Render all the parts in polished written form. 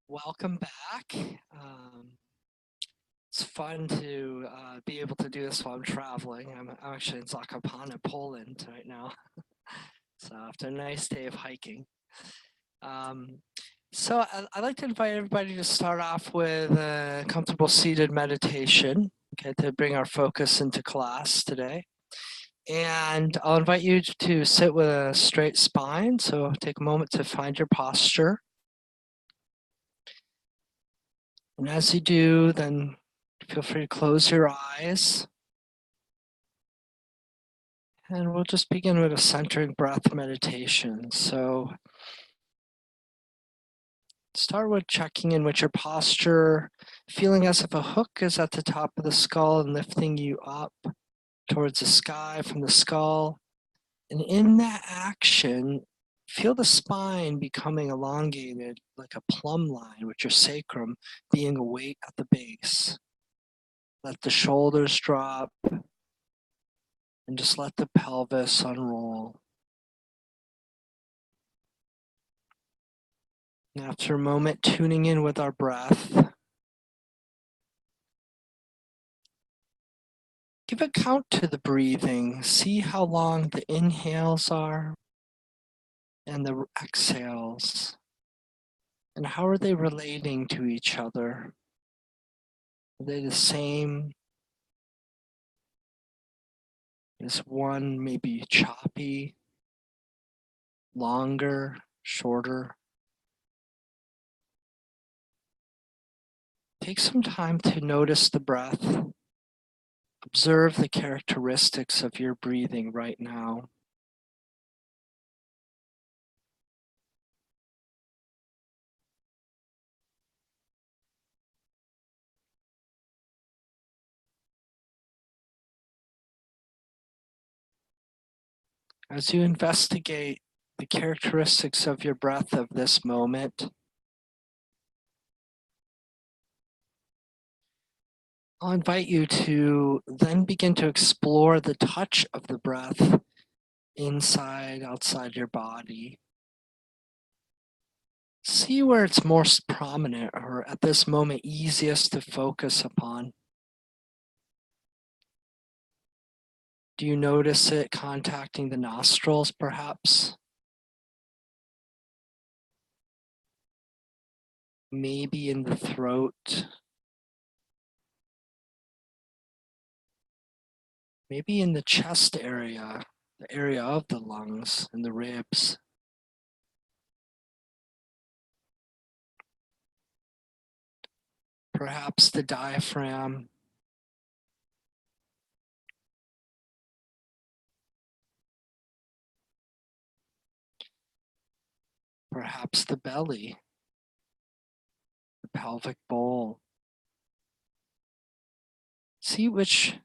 Welcome back. It's fun to be able to do this while I'm traveling. I'm actually in Zakopane, Poland right now. So after a nice day of hiking. I'd like to invite everybody to start off with a comfortable seated meditation, okay, to bring our focus into class today. And I'll invite you to sit with a straight spine. So take a moment to find your posture. And as you do, then feel free to close your eyes. And we'll just begin with a centering breath meditation. So start with checking in with your posture, feeling as if a hook is at the top of the skull and lifting you up towards the sky from the skull. And in that action, feel the spine becoming elongated like a plumb line, with your sacrum being a weight at the base. Let the shoulders drop and just let the pelvis unroll. And after a moment, tuning in with our breath, give a count to the breathing. See how long the inhales are and the exhales. And how are they relating to each other? Are they the same? Is one maybe choppy, longer, shorter? Take some time to notice the breath. Observe the characteristics of your breathing right now. As you investigate the characteristics of your breath of this moment, I'll invite you to then begin to explore the touch of the breath inside, outside your body. See where it's most prominent or at this moment easiest to focus upon. Do you notice it contacting the nostrils, perhaps? Maybe in the throat. Maybe in the chest area, the area of the lungs and the ribs. Perhaps the diaphragm. Perhaps the belly, the pelvic bowl. See which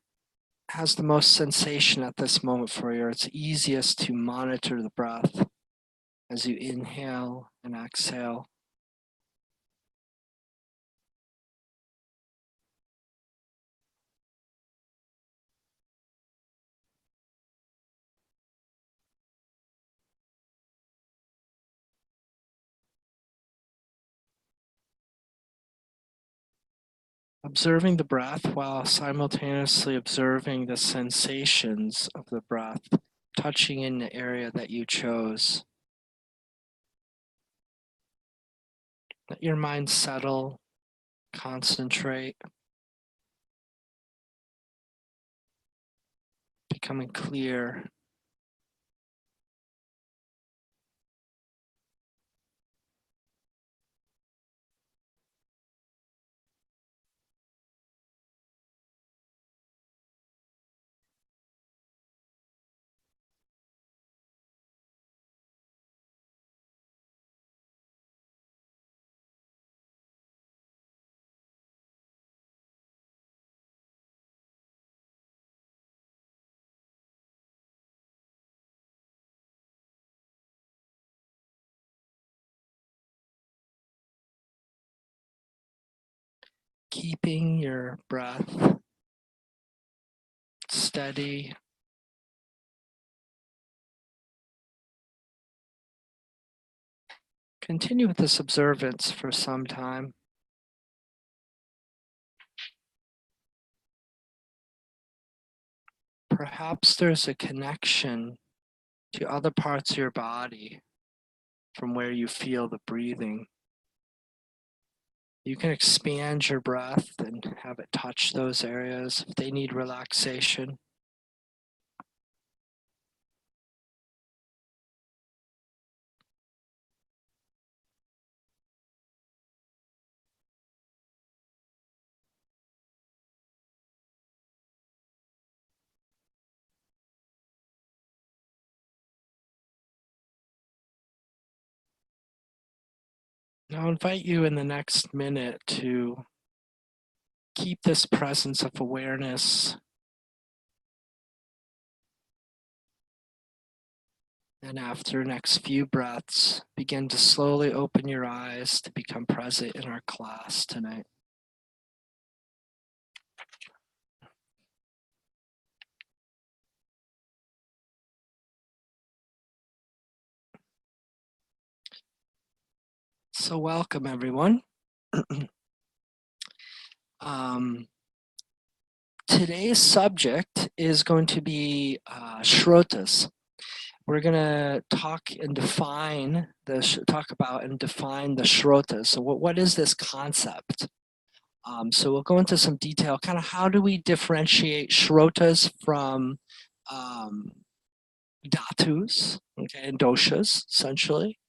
has the most sensation at this moment for you. It's easiest to monitor the breath as you inhale and exhale. Observing the breath while simultaneously observing the sensations of the breath, touching in the area that you chose. Let your mind settle, concentrate, becoming clear. Keeping your breath steady. Continue with this observance for some time. Perhaps there's a connection to other parts of your body from where you feel the breathing. You can expand your breath and have it touch those areas if they need relaxation. Now, I invite you in the next minute to keep this presence of awareness. And after the next few breaths, begin to slowly open your eyes to become present in our class tonight. So welcome, everyone. Today's subject is going to be Shrotas. We're going to talk about and define the Shrotas. So what is this concept? So we'll go into some detail, kind of how do we differentiate Shrotas from Dhatus, okay, and doshas, essentially.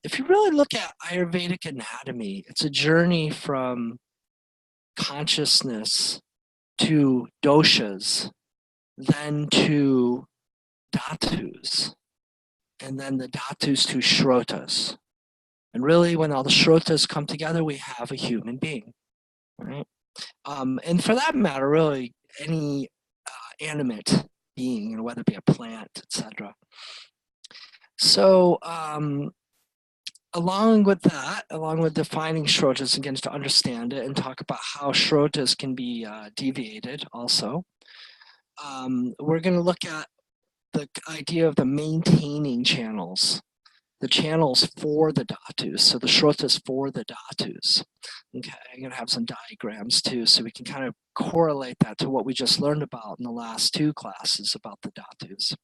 If you really look at Ayurvedic anatomy, it's a journey from consciousness to doshas, then to dhatus, and then the dhatus to shrotas. And really, when all the shrotas come together, we have a human being, right? And for that matter, really, any animate being, you know, whether it be a plant, etc. So, along with defining shrotas, again, to understand it and talk about how shrotas can be deviated also, we're going to look at the idea of the maintaining channels, the channels for the dhatus, so the shrotas for the dhatus. Okay, I'm going to have some diagrams too, so we can kind of correlate that to what we just learned about in the last two classes about the dhatus.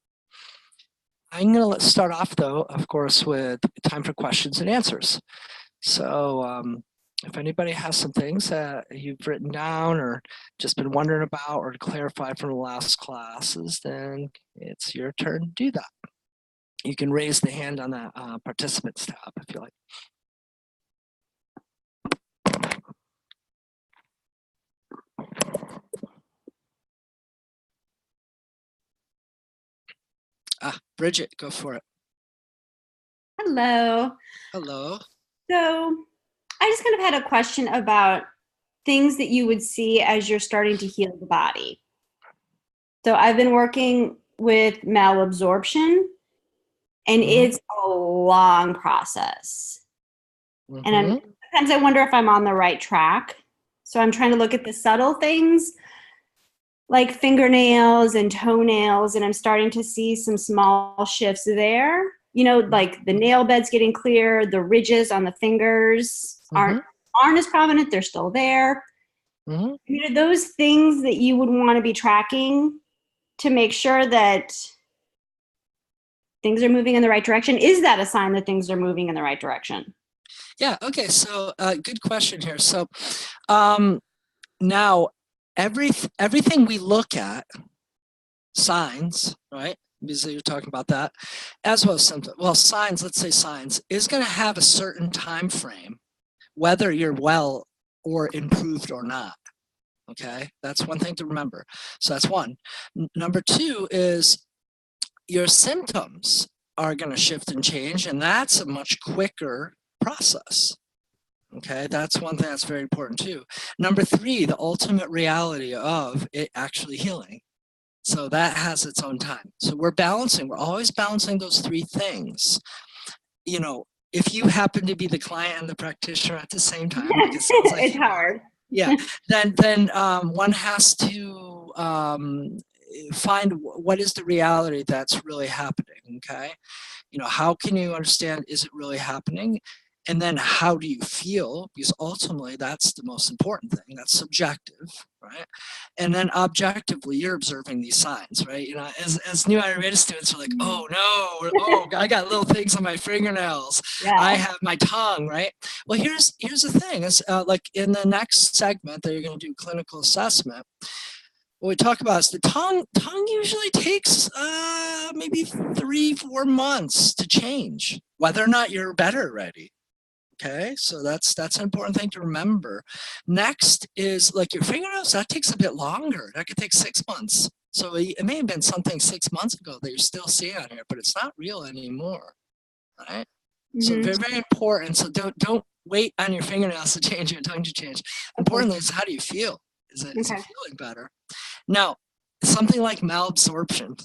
I'm going to start off, though, of course, with time for questions and answers. So if anybody has some things that you've written down or just been wondering about or to clarify from the last classes, then it's your turn to do that. You can raise the hand on the participants tab if you like. Bridget, go for it. Hello. Hello. So I just kind of had a question about things that you would see as you're starting to heal the body. So I've been working with malabsorption, and it's a long process. And sometimes I wonder if I'm on the right track. So I'm trying to look at the subtle things like fingernails and toenails, and I'm starting to see some small shifts there. You know, like the nail bed's getting clear, the ridges on the fingers aren't as prominent, they're still there. You know, those things that you would want to be tracking to make sure that things are moving in the right direction. Is that a sign that things are moving in the right direction? Yeah, okay, so good question here. So now everything we look at, signs, right? Because you're talking about that, as well as symptoms. Well, signs, let's say signs, is going to have a certain time frame, whether you're well or improved or not. Okay, that's one thing to remember. So that's one. Number two is your symptoms are going to shift and change, and that's a much quicker process. Okay, that's one thing that's very important too. Number three, the ultimate reality of it actually healing. So that has its own time. So we're always balancing those three things. You know, if you happen to be the client and the practitioner at the same time, like it sounds like it's hard. Yeah, then one has to find what is the reality that's really happening, okay? how can you understand, is it really happening? And then how do you feel? Because ultimately that's the most important thing. That's subjective, right? And then objectively, you're observing these signs, right? As new Ayurveda students are like, oh no, oh, I got little things on my fingernails. I Yeah. have my tongue, right? Well, here's the thing is like in the next segment that you're going to do clinical assessment, what we talk about is the tongue usually takes maybe 3-4 months to change, whether or not you're better already. Okay, so that's an important thing to remember. Next is like your fingernails, that takes a bit longer. That could take 6 months. So it may have been something 6 months ago that you're still seeing on here, but it's not real anymore. Right? So Mhm. very, very important. So don't wait on your fingernails to change, your tongue to change. Importantly is, how do you feel? Is it Okay. feeling better? Now, something like malabsorption,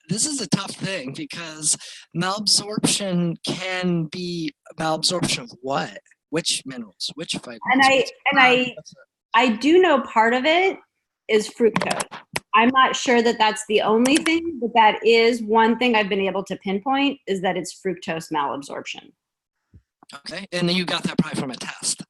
this is a tough thing because malabsorption can be malabsorption of what? Which minerals? Which vitamins? And I do know part of it is fructose. I'm not sure that that's the only thing, but that is one thing I've been able to pinpoint, is that it's fructose malabsorption. Okay, and then you got that probably from a test.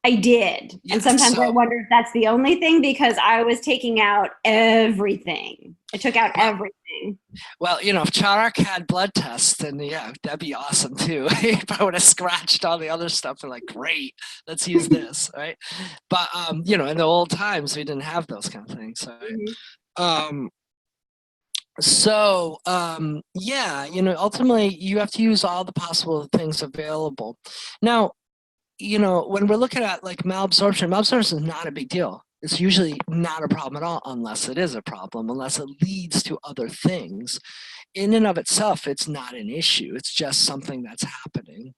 I did. Yeah, and sometimes I so wonder if that's the only thing, because I was taking out everything. I took out everything. well, if Charak had blood tests, then yeah, that'd be awesome too. He probably would have scratched all the other stuff and like, great, let's use this, right? But in the old times we didn't have those kind of things, right? Mhm. Yeah, ultimately you have to use all the possible things available. Now, when we're looking at like malabsorption is not a big deal. It's usually not a problem at all, unless it is a problem, unless it leads to other things. In and of itself, it's not an issue. It's just something that's happening,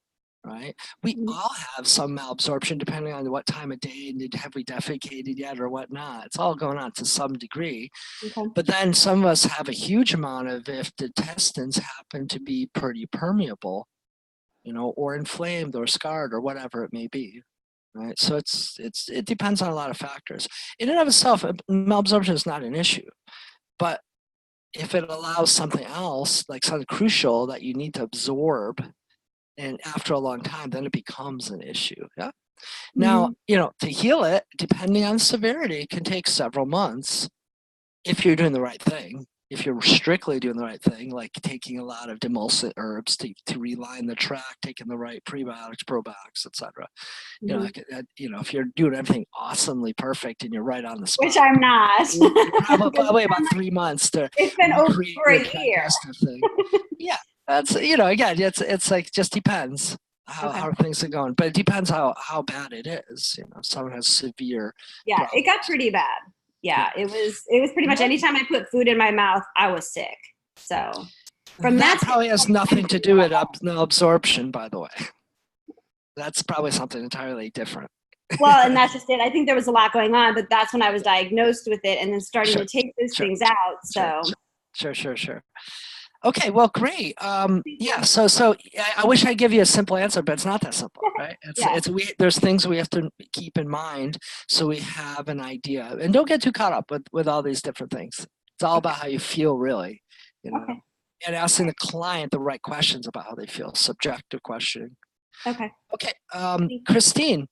right? We Mhm. all have some malabsorption depending on what time of day, and have we defecated yet or whatnot. It's all going on to some degree. Okay. But then some of us have a huge amount of, if the intestines happen to be pretty permeable, or inflamed or scarred or whatever it may be, right? So it depends on a lot of factors. In and of itself, malabsorption is not an issue, but if it allows something else, like something crucial that you need to absorb, and after a long time, then it becomes an issue. Yeah. Now, Mhm. to heal it, depending on severity, can take several months if you're doing the right thing. If you're strictly doing the right thing, like taking a lot of demulcent herbs to reline the tract, taking the right prebiotics, probiotics, etc. Mhm. If you're doing everything awesomely perfect and you're right on the Which spot, I'm not. probably about 3 months to It's been over recreate a your year. digestive thing. Yeah, that's again, it's like just depends Okay. how things are going, but it depends how bad it is. If someone has severe Yeah, it got problems. pretty bad. Yeah. Yeah, it was pretty much anytime I put food in my mouth, I was sick. So from That that probably has standpoint, I'm nothing to doing do with well. absorption, by the way. That's probably something entirely different. Well, and that's just it. I think there was a lot going on, but that's when I was diagnosed with it and then starting Sure, to take those sure, things out. sure, So sure. Okay, well, great. thank Yeah, you. so I wish I'd give you a simple answer, but it's not that simple, right? Yeah. There's things we have to keep in mind so we have an idea, and don't get too caught up with all these different things. It's all Okay. about how you feel, really, Okay. and asking the client the right questions about how they feel, subjective questioning. Okay. Okay, Thank you. Christine.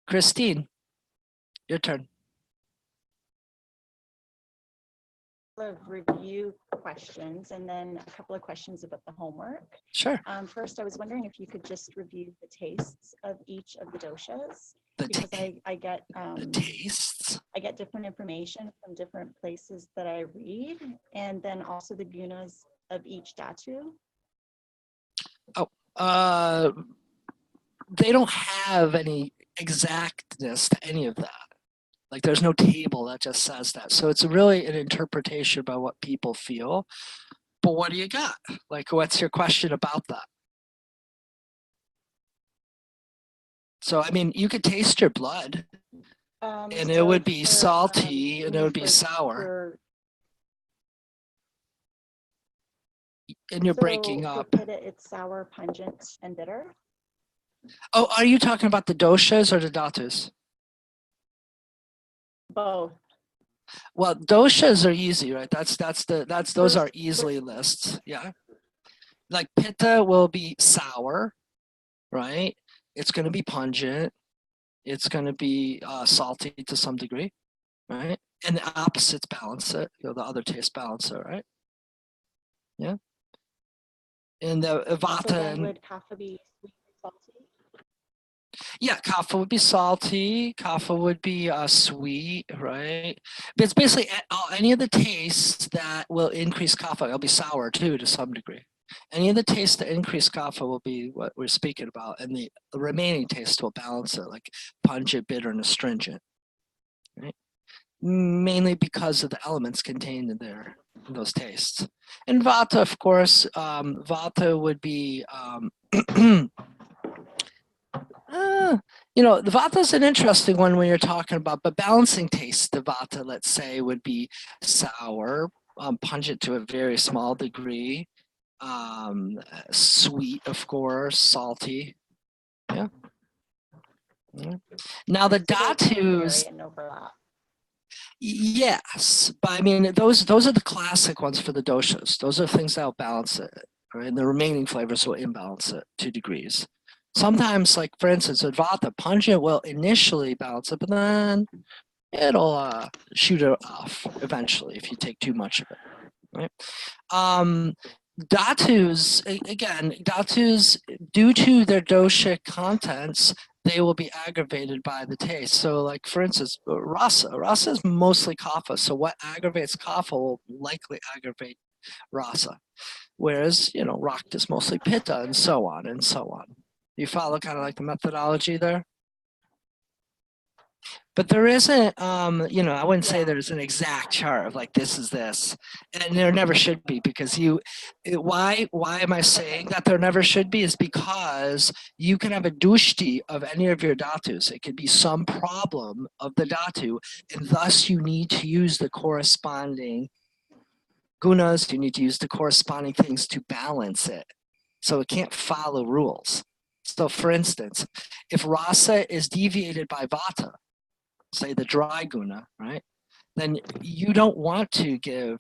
Christine, your turn. Of review questions and then a couple of questions about the homework. Sure. First, I was wondering if you could just review the tastes of each of the doshas, The because I get the tastes. I get different information from different places that I read, and then also the gunas of each dhatu. Oh, they don't have any exactness to any of that. Like there's no table that just says that. So it's really an interpretation by what people feel. But what do you got? Like, what's your question about that? So, I mean, you could taste your blood and it would be salty and it would be sour. And you're breaking For up. pitta, it's sour, pungent, and bitter. Oh, are you talking about the doshas or the dhatus? Both. Well, doshas are easy, right? Those Those- are easily lists. Yeah. Like pitta will be sour, right? It's going to be pungent. It's going to be salty to some degree, right? And the opposites balance it. The other tastes balance it, right? Yeah. And the So vata then and would kapha be sweet and salty? yeah, kapha would be salty. Kapha would be sweet, right? But it's basically any of the tastes that will increase kapha. It'll be sour too, to some degree. Any of the tastes that increase kapha will be what we're speaking about, and the remaining taste will balance it, like pungent, bitter, and astringent, right? Mainly because of the elements contained in there, in those tastes. And vata, of course, vata would be you know, the vata is an interesting one when you're talking about, but balancing taste, the vata, let's say, would be sour, pungent to a very small degree, sweet, of course, salty. Yeah. Yeah. Now the So they can vary dhatus, and overlap. yes, but I mean those are the classic ones for the doshas. Those are things that'll balance it, right? And the remaining flavors will imbalance it 2 degrees. Sometimes, like for instance, with vata, pungent will initially balance it, but then it'll shoot it off eventually if you take too much of it, right? Dhatus, again, dhatus, due to their doshic contents, they will be aggravated by the taste. So like for instance, rasa is mostly kapha. So what aggravates kapha will likely aggravate rasa. Whereas, you know, rakt is mostly pitta and so on and so on. You follow kind of like the methodology there? But there isn't, you know, I wouldn't say Yeah. there's an exact chart of like this is this, and there never should be because why am I saying that there never should be is because you can have a dushti of any of your dhatus. It could be some problem of the dhatu, and thus you need to use the corresponding gunas. You need to use the corresponding things to balance it, so it can't follow rules. So, for instance, if rasa is deviated by vata, say the dry guna, right? Then you don't want to give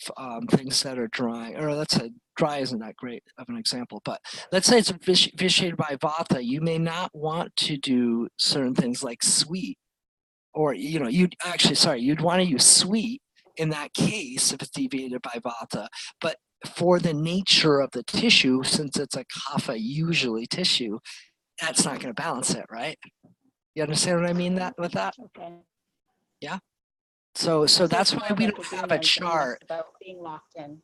things that are dry, or let's say dry isn't that great of an example, but let's say it's vitiated by vata. You may not want to do certain things like sweet, or you know, you'd want to use sweet in that case if it's deviated by vata, but for the nature of the tissue, since it's a kapha usually tissue, that's not going to balance it, right? You understand what I mean with that? Okay. So So that's it's why more we like don't a have a gunas and less chart. about being locked in.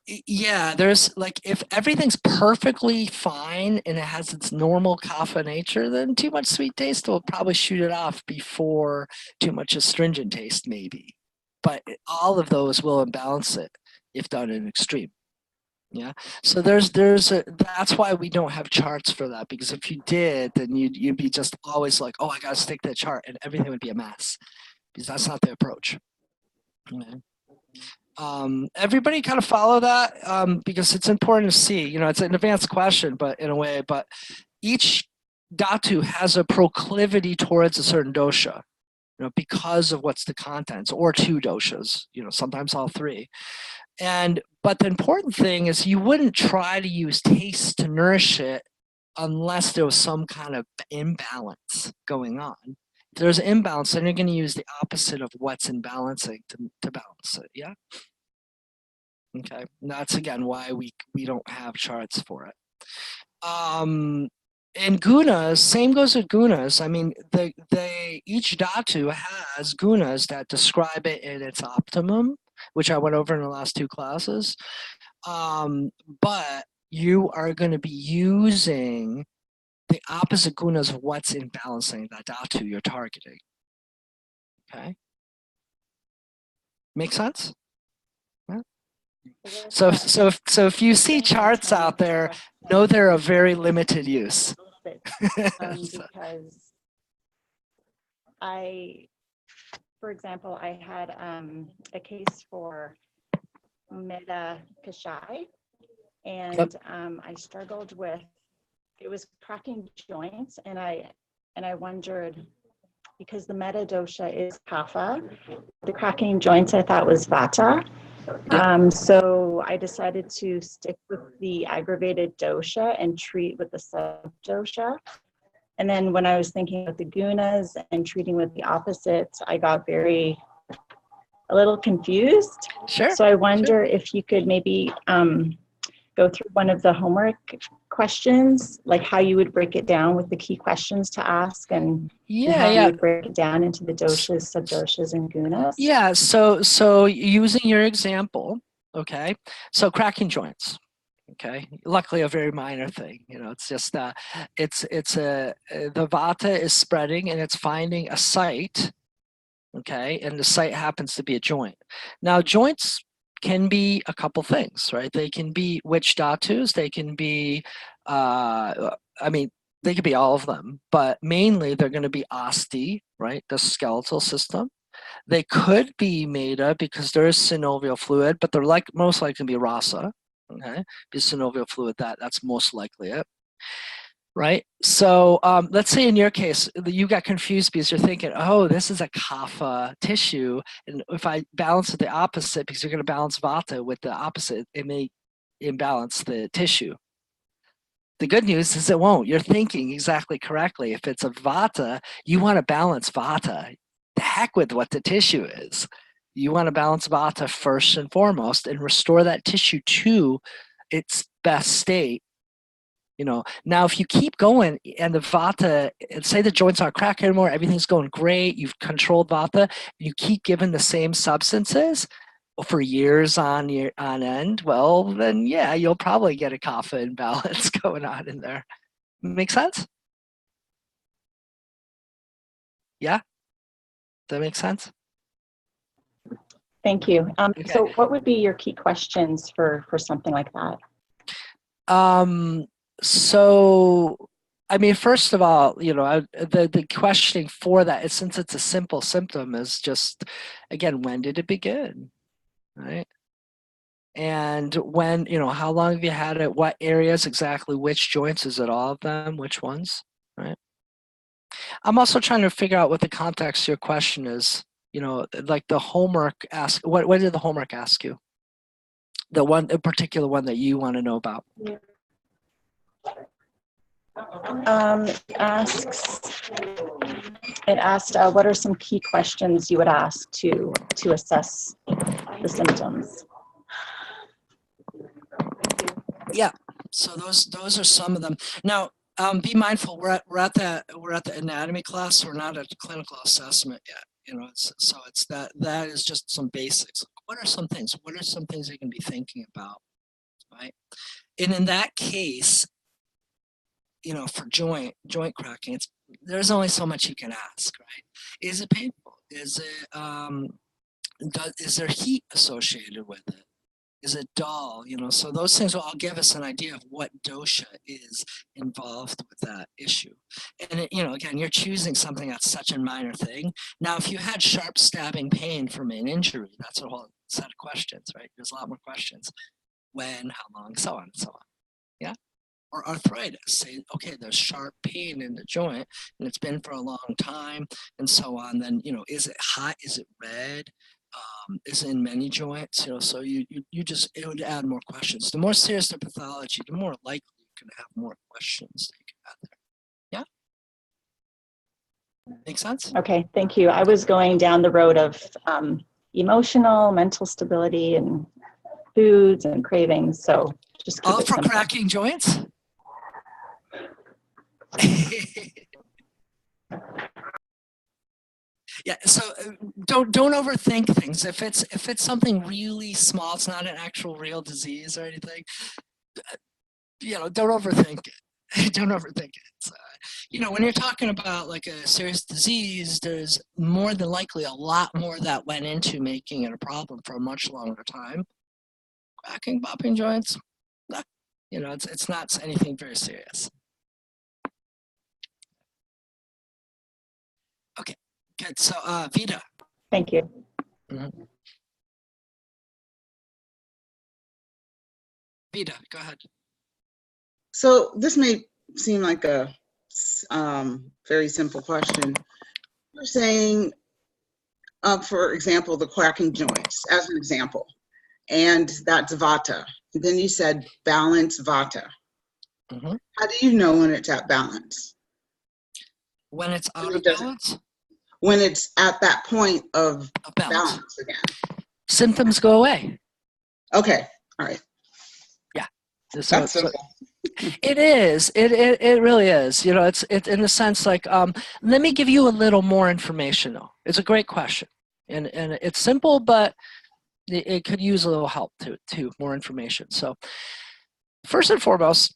Yeah, there's like if everything's perfectly fine and it has its normal kapha nature, then too much sweet taste will probably shoot it off before too much astringent taste, maybe. But all of those will imbalance it if done in extreme. Yeah. So that's why we don't have charts for that, because if you did, then you'd be just always like, oh, I gotta stick to the chart, and everything would be a mess. Because that's not the approach. Okay. Everybody kind of follow that because it's important to see. You know, it's an advanced question, but in a way, but each dhatu has a proclivity towards a certain dosha. You know, because of what's the contents, or 2 doshas. You know, sometimes all 3. But the important thing is you wouldn't try to use taste to nourish it unless there was some kind of imbalance going on. If there's an imbalance, then you're going to use the opposite of what's imbalancing to balance it. Yeah. Okay. And that's again why we don't have charts for it. And gunas, same goes with gunas. I mean, each dhatu has gunas that describe it in its optimum, which I went over in the last 2 classes. But you are going to be using the opposite gunas of what's in balancing that dhatu you're targeting. Okay. Make sense? Yeah. So if you see charts out there, know they're a very limited use. A little bit, because for example, I had a case for Meta Kashai, and I struggled with, it was cracking joints, and I wondered because the meta dosha is kapha. The cracking joints I thought was vata. So I decided to stick with the aggravated dosha and treat with the sub dosha. And then when I was thinking of the gunas and treating with the opposites, I got a little confused. Sure. So I wonder if you could maybe go through one of the homework questions, like how you would break it down with the key questions to ask, and how you would break it down into the doshas, subdoshas, and gunas. Yeah, so using your example, okay, so cracking joints, okay, luckily a very minor thing, you know, it's just the vata is spreading and it's finding a site, okay, and the site happens to be a joint. Now joints can be a couple things, right? They can be which dhatus, they can be they could be all of them, but mainly they're going to be asti, right, the skeletal system. They could be meta because there is synovial fluid, but they're most likely to be rasa, okay? Be synovial fluid, that's most likely it, right? So let's say in your case, you got confused because you're thinking, oh, this is a kapha tissue, and if I balance it the opposite, because you're going to balance vata with the opposite, it may imbalance the tissue. The good news is it won't. You're thinking exactly correctly. If it's a vata, you want to balance vata. The heck with what the tissue is. You want to balance vata first and foremost and restore that tissue to its best state. You know, now if you keep going and the vata, say the joints aren't cracking anymore, everything's going great, you've controlled vata, you keep giving the same substances for years on end, well, then yeah, you'll probably get a kapha imbalance going on in there. Make sense? Yeah? Does that make sense? Thank you. Okay. So what would be your key questions for something like that? So, I mean, first of all, you know, the questioning for that is, since it's a simple symptom, is just, again, when did it begin, right? And when, you know, how long have you had it? What areas exactly? Which joints? Is it all of them? Which ones, right? I'm also trying to figure out what the context of your question is. You know, like the homework ask, what did the homework ask you? The particular one that you want to know about. It asked what are some key questions you would ask to assess the symptoms? Yeah, so those are some of them. Now, be mindful. We're at the anatomy class. So we're not at the clinical assessment yet. You know, so it's that is just some basics. What are some things? What are some things you can be thinking about, right? And in that case, you know, for joint cracking, there's only so much you can ask, right? Is it painful? Is it is there heat associated with it? Is it dull? You know, so those things will all give us an idea of what dosha is involved with that issue. And it, you know, again, you're choosing something that's such a minor thing. Now, if you had sharp stabbing pain from an injury, that's a whole set of questions, right? There's a lot more questions. When, how long, so on and so on. Yeah. Or arthritis, say, okay, there's sharp pain in the joint and it's been for a long time and so on. Then, you know, is it hot? Is it red? Is in many joints, you know, so you just, it would add more questions. The more serious the pathology, the more likely you can have more questions that you can add there. Yeah? Make sense? Okay, thank you. I was going down the road of emotional, mental stability, and foods and cravings, so just keep all it for simple. cracking joints? Yeah, so don't overthink things. If it's something really small, it's not an actual real disease or anything, you know, don't overthink it. Don't overthink it. You know, when you're talking about like a serious disease, there's more than likely a lot more that went into making it a problem for a much longer time. Cracking, popping joints, you know, it's not anything very serious. Okay, good. So, Vida. Thank you. Mm-hmm. Vida, go ahead. So this may seem like a very simple question, You're saying, for example, the cracking joints, as an example, and that's Vata. Then you said balance Vata. Mhm. How do you know when it's at balance? When it's When out it of doesn't- balance, When it's at that point of of balance, balance again. symptoms go away. Okay, all right. So, That's simple. it is. It really is. You know, it's in a sense like let me give you a little more information though. It's a great question, and it's simple, but it could use a little help to more information. So first and foremost,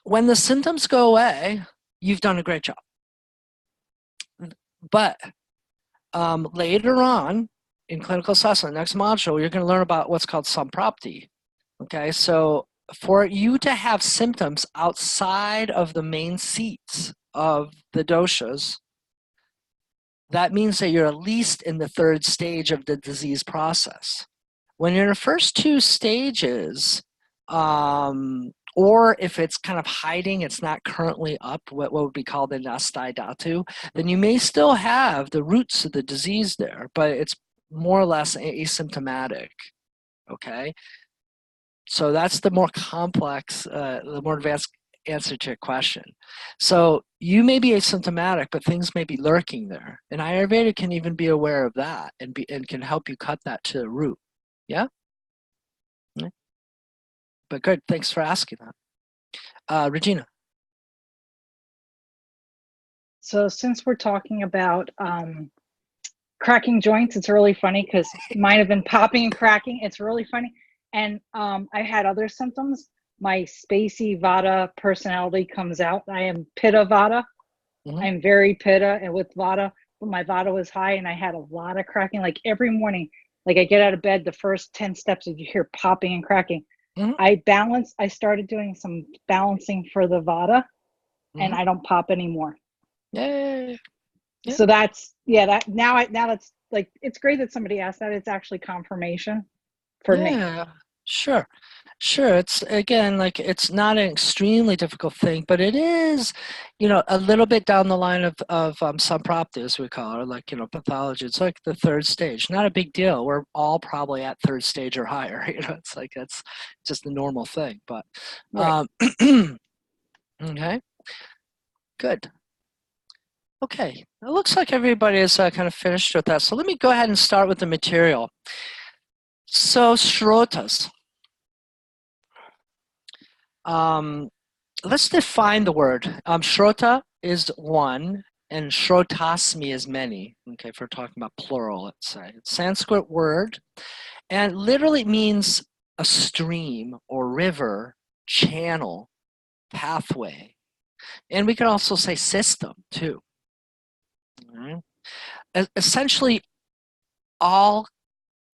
when the symptoms go away, you've done a great job. But later on in clinical assessment, next module, you're going to learn about what's called samprapti. Okay, so for you to have symptoms outside of the main seats of the doshas, that means that you're at least in the third stage of the disease process. When you're in the first two stages, or if it's kind of hiding, it's not currently up, what would be called the nastai dhatu, then you may still have the roots of the disease there, but it's more or less asymptomatic, okay? So that's the more complex, the more advanced answer to your question. So you may be asymptomatic, but things may be lurking there. And Ayurveda can even be aware of that and can help you cut that to the root. Yeah? But good, thanks for asking that. Regina. So since we're talking about cracking joints, it's really funny because mine have been popping and cracking. It's really funny. And I had other symptoms. My spacey Vata personality comes out. I am Pitta Vata. Mhm. I'm very Pitta and with Vata, but my Vata was high and I had a lot of cracking. Like every morning, like I get out of bed, the first 10 steps, you hear popping and cracking. Mhm. I started doing some balancing for the Vata and Mhm. I don't pop anymore. Yeah. Yeah. So that's, that now that's like, it's great that somebody asked that. It's actually confirmation for me. Yeah, sure. It's again, like it's not an extremely difficult thing, but it is, a little bit down the line of samprapti, as we call it, like, pathology. It's like the third stage. Not a big deal. We're all probably at third stage or higher. It's like that's just the normal thing. But Right. okay, good. Okay, it looks like everybody is kind of finished with that. So let me go ahead and start with the material. So shrotas. Let's define the word. Shrota is one, and shrotasmi is many. Okay, if we're talking about plural, let's say. It's a Sanskrit word, and literally means a stream or river, channel, pathway. And we can also say system, too. All right? Essentially, all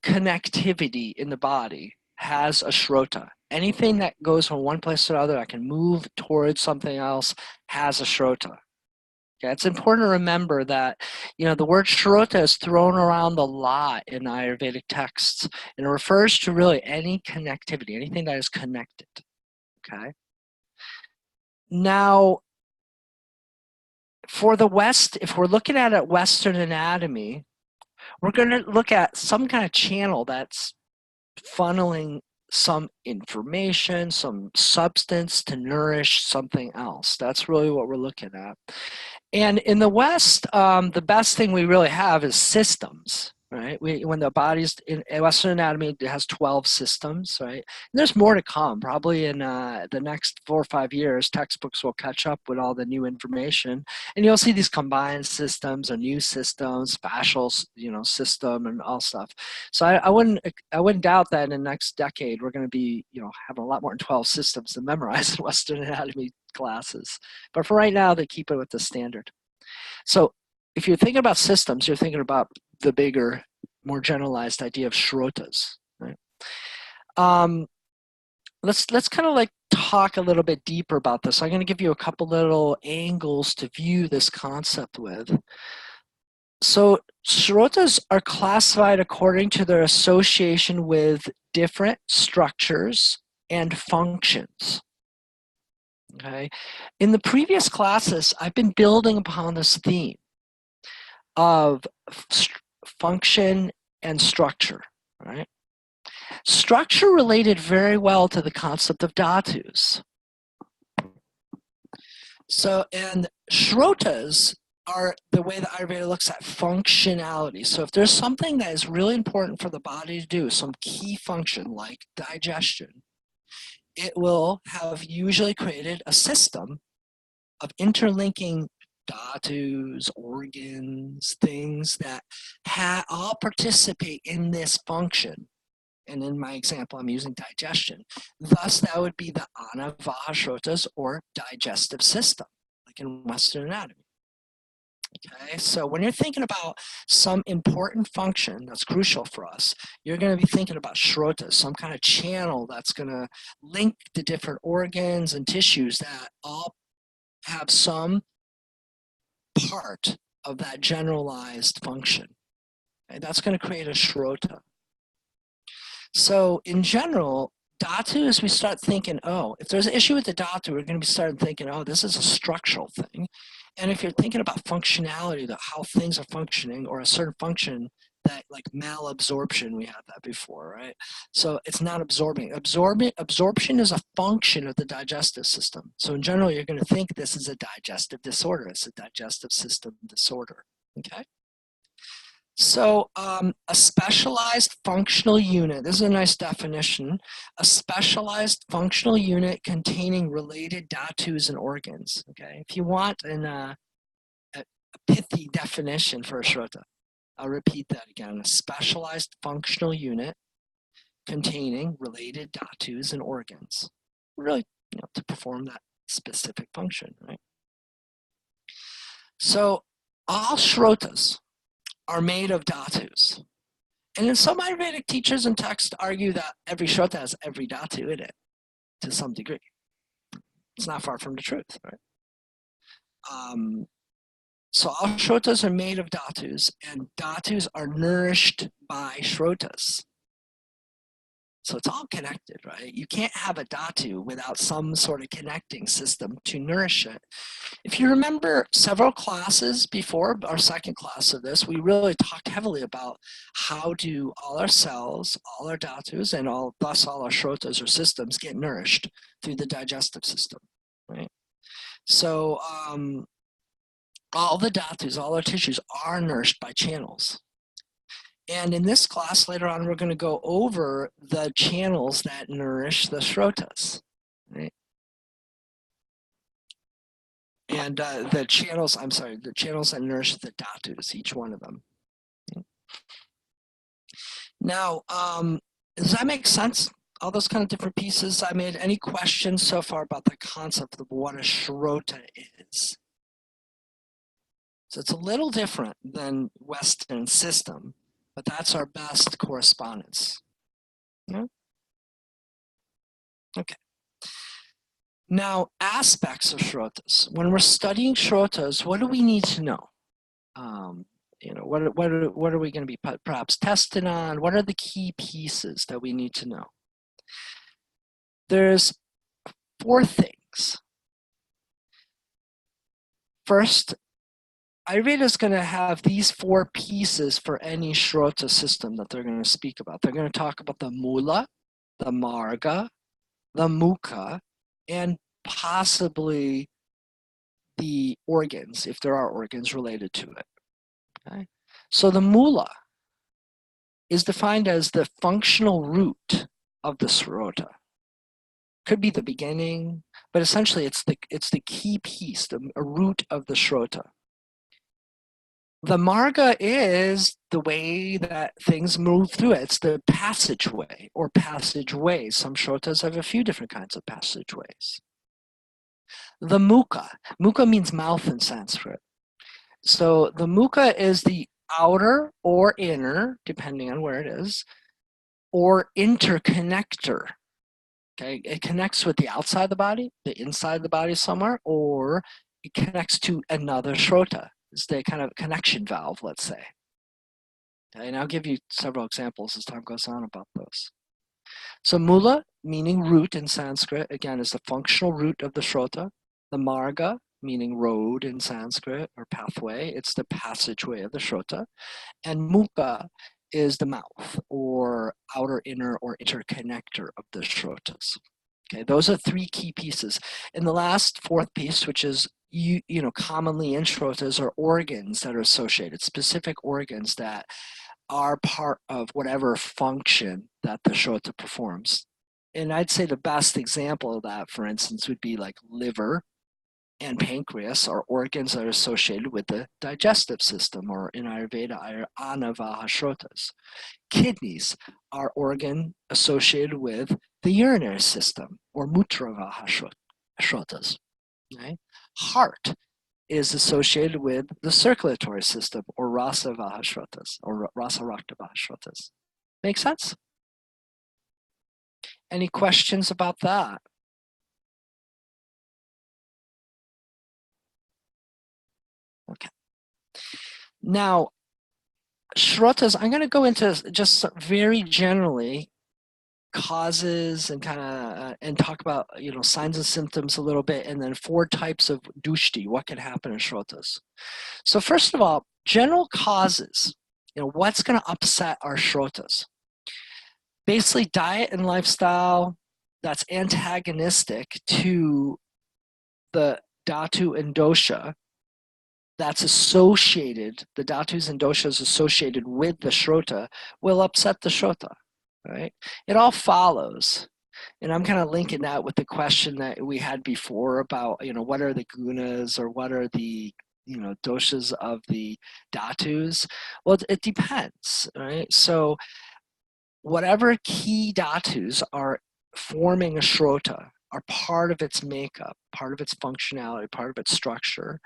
connectivity in the body has a shrota. Anything that goes from one place to another that can move towards something else has a shrota. Okay, it's important to remember that the word shrota is thrown around a lot in Ayurvedic texts, and it refers to really any connectivity, anything that is connected. Okay. Now, for the West, if we're looking at Western anatomy, we're going to look at some kind of channel that's funneling some information, some substance to nourish something else. That's really what we're looking at. And in the West, the best thing we really have is systems, right? When the body's in Western anatomy, it has 12 systems, right? And there's more to come. Probably in the next 4 or 5 years, textbooks will catch up with all the new information, and you'll see these combined systems or new systems, fascial, system, and all stuff. So I wouldn't doubt that in the next decade we're going to be, having a lot more than 12 systems to memorize in Western anatomy classes. But for right now, they keep it with the standard. So if you're thinking about systems, you're thinking about the bigger, more generalized idea of shrotas. Right? Let's kind of like talk a little bit deeper about this. I'm going to give you a couple little angles to view this concept with. So shrotas are classified according to their association with different structures and functions. Okay. In the previous classes, I've been building upon this theme. of function and structure, right? Structure related very well to the concept of dhatus. So, and shrotas are the way that Ayurveda looks at functionality. So if there's something that is really important for the body to do, some key function like digestion, it will have usually created a system of interlinking dhatus, organs, things that all participate in this function. And in my example, I'm using digestion. Thus, that would be the Ana Vaha Shrotas, or digestive system, like in Western anatomy. Okay, so when you're thinking about some important function that's crucial for us, you're going to be thinking about shrotas, some kind of channel that's going to link the different organs and tissues that all have some part of that generalized function. Okay, that's going to create a shrota. So in general, dhatu, as we start thinking, oh, if there's an issue with the dhatu, we're going to be starting thinking, oh, this is a structural thing. And if you're thinking about functionality, how things are functioning, or a certain function that, like malabsorption, we had that before, right? So it's not absorbing. Absorption is a function of the digestive system. So in general, you're going to think this is a digestive disorder. It's a digestive system disorder, okay? So a specialized functional unit, this is a nice definition, a specialized functional unit containing related dhatus and organs, okay? If you want a pithy definition for a shrota, I'll repeat that again, a specialized functional unit containing related dhatus and organs, really, to perform that specific function, right? So all shrotas are made of dhatus. And then some Ayurvedic teachers and texts argue that every shrota has every dhatu in it to some degree. It's not far from the truth, right? So all shrotas are made of dhatus, and dhatus are nourished by shrotas. So it's all connected, right? You can't have a dhatu without some sort of connecting system to nourish it. If you remember several classes before our second class of this, we really talked heavily about how do all our cells, all our dhatus, and thus all our shrotas or systems get nourished through the digestive system, right? So all the dhatus, all our tissues are nourished by channels. And in this class later on, we're going to go over the channels that nourish the shrotas, right? And the channels that nourish the dhatus, each one of them. Now, does that make sense? All those kind of different pieces I made. Any questions so far about the concept of what a shrota is? So it's a little different than Western system, but that's our best correspondence. Yeah? Okay. Now, aspects of shrotas. When we're studying shrotas, what do we need to know? What are we going to be perhaps tested on? What are the key pieces that we need to know? There's 4 things. First, Ayurveda is going to have these 4 pieces for any shrota system that they're going to speak about. They're going to talk about the mula, the marga, the mukha, and possibly the organs, if there are organs related to it. Okay? So the mula is defined as the functional root of the shrota. Could be the beginning, but essentially it's the key piece, a root of the shrota. The marga is the way that things move through it. It's the passageway or passageways. Some shrotas have a few different kinds of passageways. The mukha means mouth in Sanskrit. So the mukha is the outer or inner, depending on where it is, or interconnector. Okay, it connects with the outside of the body, the inside of the body somewhere, or it connects to another shrota. It's the kind of connection valve, let's say. Okay, and I'll give you several examples as time goes on about those. So mula, meaning root in Sanskrit, again, is the functional root of the shrota. The marga meaning road in Sanskrit or pathway. It's the passageway of the Shrota. And Mukha is the mouth or outer, inner, or interconnector of the Shrotas. Okay, those are three key pieces. And the last fourth piece, which is commonly in Shrotas, are organs that are associated, specific organs that are part of whatever function that the Shrota performs. And I'd say the best example of that, for instance, would be like liver and pancreas are organs that are associated with the digestive system, or in Ayurveda, Anavaha Shrotas. Kidneys are organ associated with the urinary system, or Mutravaha Shrotas. Okay? Heart is associated with the circulatory system, or Rasavaha Shrotas, or Rasarakhtavaha Shrotas. Make sense? Any questions about that? Okay. Now, Shrotas, I'm going to go into just very generally causes and and talk about signs and symptoms a little bit, and then 4 types of dushti, what can happen in Shrotas. So first of all, general causes, what's going to upset our Shrotas? Basically, diet and lifestyle that's antagonistic to the dhatu and dosha that's associated, the dhatus and doshas associated with the Shrota will upset the Shrota, right? It all follows. And I'm kind of linking that with the question that we had before about, what are the gunas, or what are the, doshas of the dhatus? Well, it depends, right? So whatever key dhatus are forming a Shrota are part of its makeup, part of its functionality, part of its structure.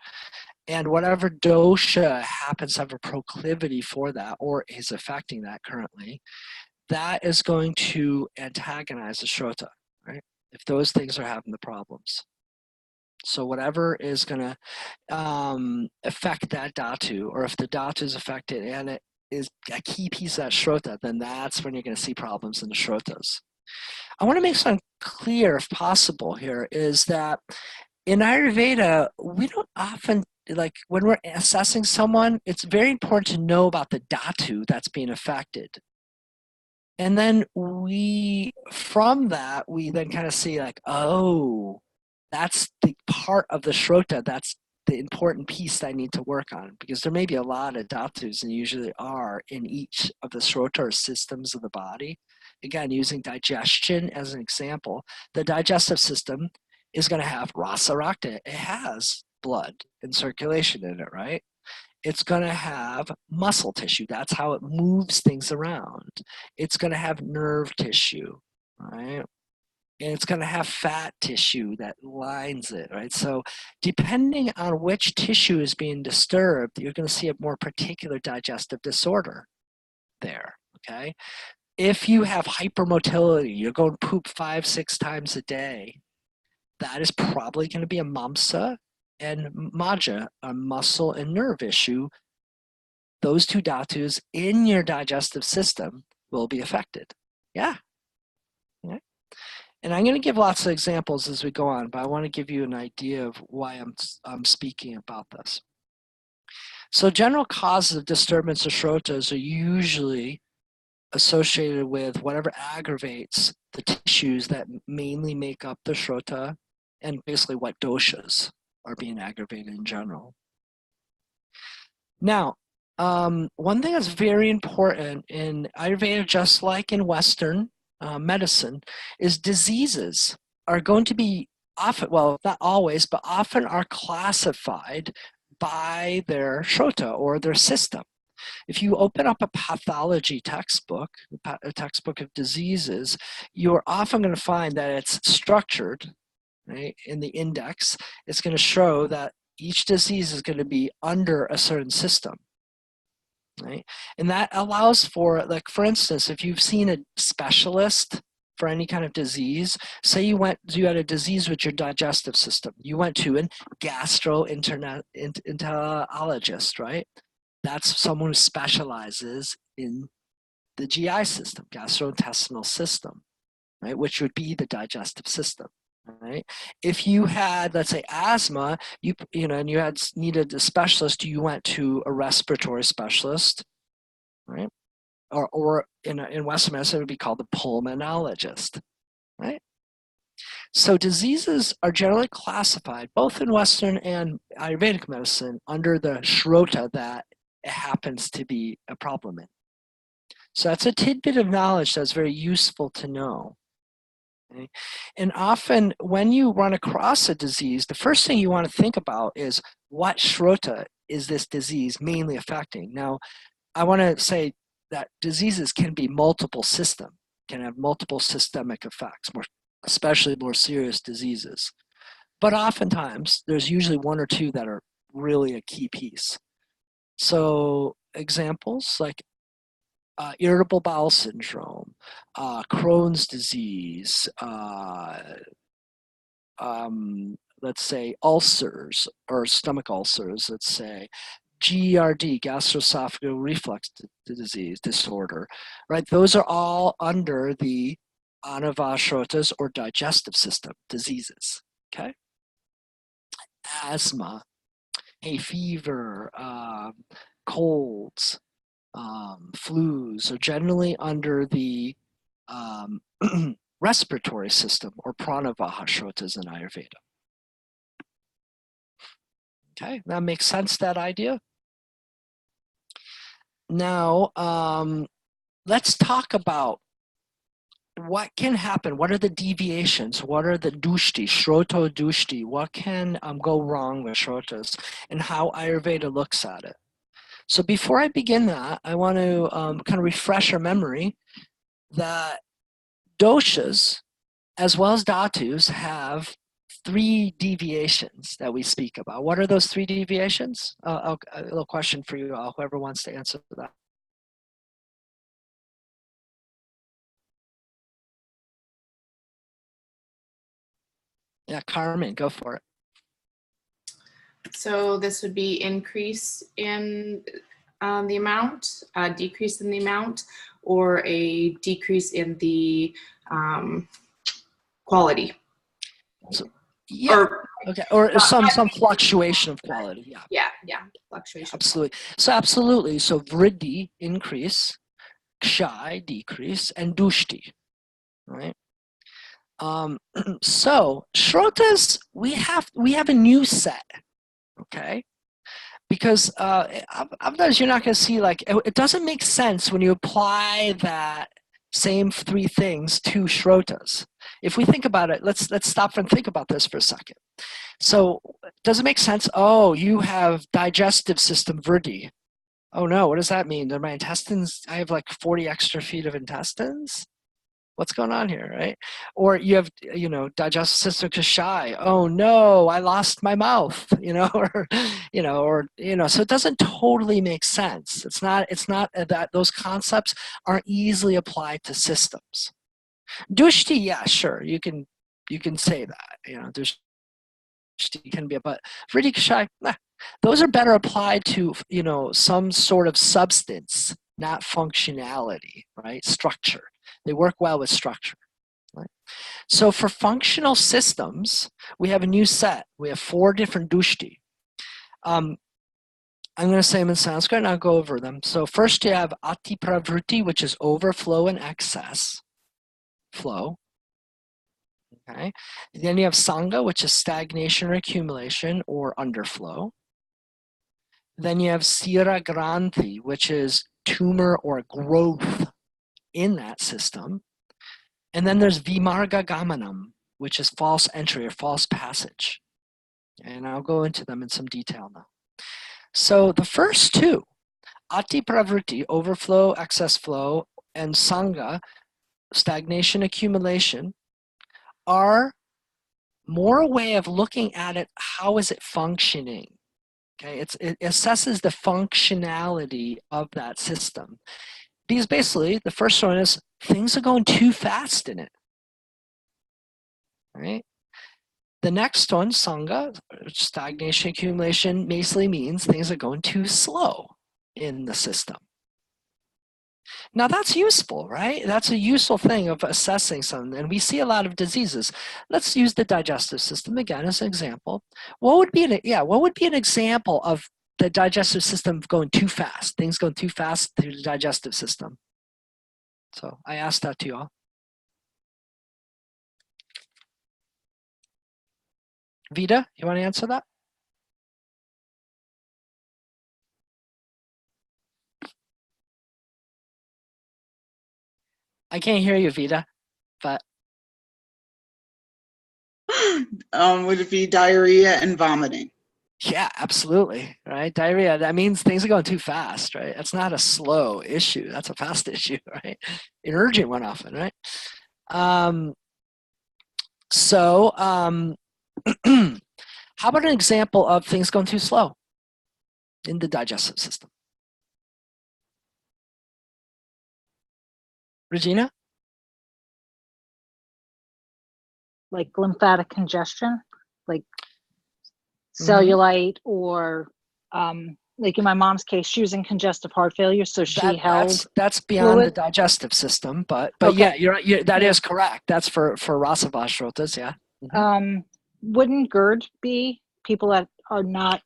And whatever dosha happens to have a proclivity for that, or is affecting that currently, that is going to antagonize the Shrota, right? If those things are having the problems. So whatever is going to affect that dhatu, or if the dhatu is affected and it is a key piece of that Shrota, then that's when you're going to see problems in the Shrotas. I want to make something clear, if possible, here, is that in Ayurveda, we don't often, like when we're assessing someone, it's very important to know about the dhatu that's being affected. And then from that, we then kind of see like, oh, that's the part of the Shrota, that's the important piece that I need to work on, because there may be a lot of dhatus, and usually are, in each of the Shrota or systems of the body. Again, using digestion as an example, the digestive system is going to have rasa rakta. It has blood and circulation in it, right? It's going to have muscle tissue. That's how it moves things around. It's going to have nerve tissue, right? And it's going to have fat tissue that lines it, right? So depending on which tissue is being disturbed, you're going to see a more particular digestive disorder there, okay? If you have hypermotility, you're going to poop 5-6 times a day, that is probably going to be a mamsa and maja, a muscle and nerve issue. Those 2 dhatus in your digestive system will be affected. Yeah. Okay. And I'm going to give lots of examples as we go on, but I want to give you an idea of why I'm speaking about this. So general causes of disturbance of Shrotas are usually associated with whatever aggravates the tissues that mainly make up the Shrota, and basically what doshas are being aggravated in general. Now, one thing that's very important in Ayurveda, just like in Western medicine, is diseases are going to be often, well, not always, but often are classified by their Shrota or their system. If you open up a pathology textbook, a textbook of diseases, you're often going to find that it's structured, right? In the index, it's going to show that each disease is going to be under a certain system, right? And that allows for, like, for instance, if you've seen a specialist for any kind of disease, say you had a disease with your digestive system, you went to a gastroenterologist, right? That's someone who specializes in the GI system, gastrointestinal system, right? Which would be the digestive system, right? right? If you had, let's say, asthma, you know, and you had needed a specialist, you went to a respiratory specialist, right? Or in Western medicine, it would be called the pulmonologist, right? So diseases are generally classified, both in Western and Ayurvedic medicine, under the Shrota that it happens to be a problem in. So that's a tidbit of knowledge that's very useful to know. Okay? And often when you run across a disease, the first thing you want to think about is what Shrota is this disease mainly affecting? Now, I want to say that diseases can be multiple system, can have multiple systemic effects, especially more serious diseases. But oftentimes, there's usually one or two that are really a key piece. So examples like irritable bowel syndrome, Crohn's disease, let's say ulcers or stomach ulcers, let's say, GERD, gastroesophageal reflux disease disorder, right? Those are all under the Anavashrotas or digestive system diseases, okay? Asthma, hay fever, colds, flus are generally under the respiratory system or Pranavahashrotas in Ayurveda. Okay, that makes sense, that idea? Now, let's talk about what can happen. What are the deviations? What are the dushti, shroto dushti? What can go wrong with shrotas and how Ayurveda looks at it? So before I begin that, I want to kind of refresh our memory that doshas, as well as dhatus, have 3 deviations that we speak about. What are those 3 deviations? A little question for you all, whoever wants to answer that. Yeah, Carmen, go for it. So this would be increase in the amount, decrease in the amount, or a decrease in the quality. So, yeah. Or some fluctuation of quality. Yeah. Yeah. Fluctuation. Absolutely. So So vriddhi, increase, kshai, decrease, and dushti, right? So shrotas, we have a new set, okay? Because otherwise you're not going to see, like, it doesn't make sense when you apply that same 3 things to shrotas. If we think about it, let's stop and think about this for a second. So does it make sense? Oh, you have digestive system vriddhi. Oh no, what does that mean? Are my intestines, I have like 40 extra feet of intestines? What's going on here, right? Or you have, digestive system kshai. Oh no, I lost my mouth, so it doesn't totally make sense. It's not that those concepts aren't easily applied to systems. Dushti, yeah, sure, you can say that, dushti can be, but vriddhi kshai, those are better applied to, some sort of substance, not functionality, right? Structure. They work well with structure. Right? So for functional systems, we have a new set. We have 4 different dushti. I'm going to say them in Sanskrit and I'll go over them. So first you have ati pravruti, which is overflow and excess. Flow. Okay. And then you have sangha, which is stagnation or accumulation or underflow. Then you have sira granthi, which is tumor or growth in that system. And then there's vimarga gamanam, which is false entry or false passage. And I'll go into them in some detail now. So the first 2, ati pravruti, overflow, excess flow, and sangha, stagnation, accumulation, are more a way of looking at it, how is it functioning? Okay, it assesses the functionality of that system. Because basically, the first one is things are going too fast in it, right? The next one, sangha, stagnation, accumulation, basically means things are going too slow in the system. Now that's useful, right? That's a useful thing of assessing something. And we see a lot of diseases. Let's use the digestive system again as an example. What would be an example of the digestive system going too fast? Things going too fast through the digestive system. So I asked that to you all. Vida, you want to answer that? I can't hear you, Vida, but Would it be diarrhea and vomiting? yeah, absolutely, right? Diarrhea, that means things are going too fast, right? That's not a slow issue. That's a fast issue, right? An urgent one often, right? How about an example of things going too slow in the digestive system? Regina? Like lymphatic congestion, like cellulite, or like in my mom's case, she was in congestive heart failure, so she held. That's beyond the fluid. digestive system, but Okay. yeah, that is correct. That's for Rasa Vajrotas, yeah. Wouldn't GERD be people that are not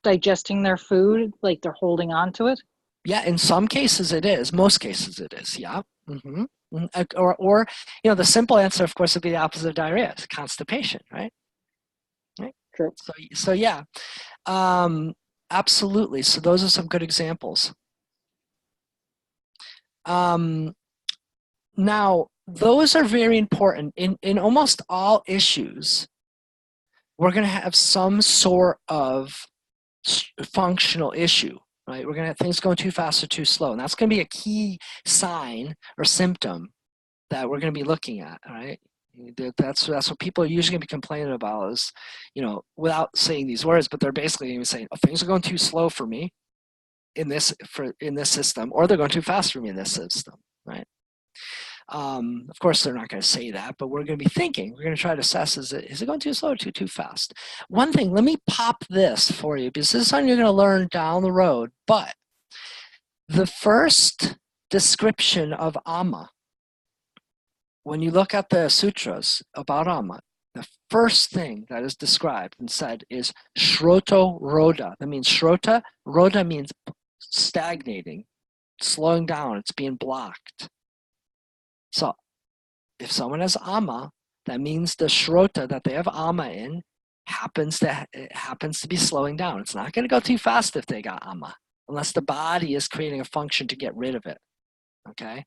digesting their food, like they're holding on to it? Yeah, in some cases it is. Most cases it is, yeah. Or the simple answer, of course, would be the opposite of diarrhea. It's constipation, right? True. So yeah, absolutely. So those are some good examples. Now, those are very important. In almost all issues, we're going to have some sort of functional issue, right? We're going to have things going too fast or too slow. And that's going to be a key sign or symptom that we're going to be looking at, right? That's what people are usually going to be complaining about is, without saying these words, but they're basically even saying, oh, things are going too slow for me in this system, or they're going too fast for me in this system, right? Of course, they're not going to say that, but we're going to be thinking. We're going to try to assess: is it going too slow or too fast? One thing, let me pop this for you because this is something you're going to learn down the road. But the first description of Amma, when you look at the sutras about Amma, the first thing that is described and said is Shroto Roda. That means Shrota. Roda means stagnating, slowing down. It's being blocked. So if someone has Amma, that means the Shrota that they have Amma in happens to be slowing down. It's not going to go too fast if they got Amma, unless the body is creating a function to get rid of it, okay?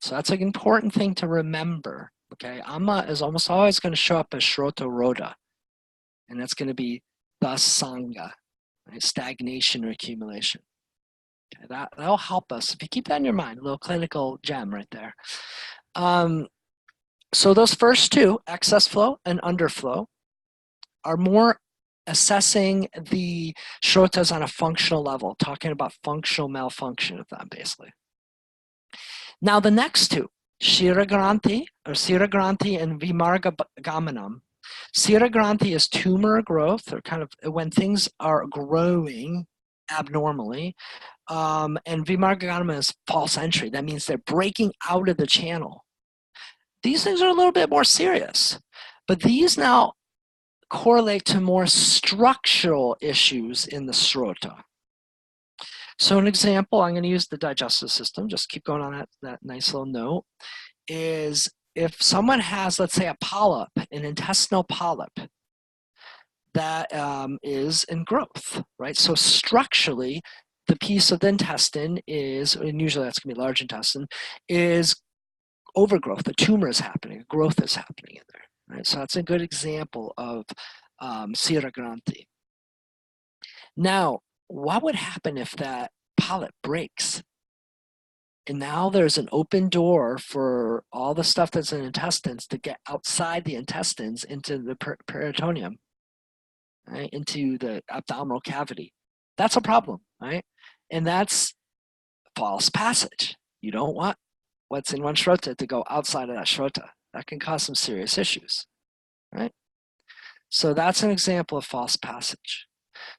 So that's an important thing to remember, okay? Amma is almost always going to show up as Shrota Roda, and that's going to be thus Sangha, right? Stagnation or accumulation. Okay, that'll help us. If you keep that in your mind, a little clinical gem right there. So those first two, excess flow and underflow, are more assessing the shrotas on a functional level, talking about functional malfunction of them, basically. Now the next two, Shiragranthi and Vimarga Gamanam. Shiragranthi is tumor growth, or kind of when things are growing abnormally. And Vimargaganama is false entry. That means they're breaking out of the channel. These things are a little bit more serious, but these now correlate to more structural issues in the srota. So an example, I'm going to use the digestive system, just keep going on that nice little note, is if someone has, let's say, a polyp, an intestinal polyp, that is in growth, right? So structurally, the piece of the intestine is, and usually that's going to be large intestine, is overgrowth. The tumor is happening, growth is happening in there, right? So that's a good example of Shiragranthi. Now, what would happen if that polyp breaks? And now there's an open door for all the stuff that's in the intestines to get outside the intestines into the peritoneum, right? Into the abdominal cavity. That's a problem, right? And that's false passage. You don't want what's in one shrota to go outside of that shrota. That can cause some serious issues, right? So that's an example of false passage.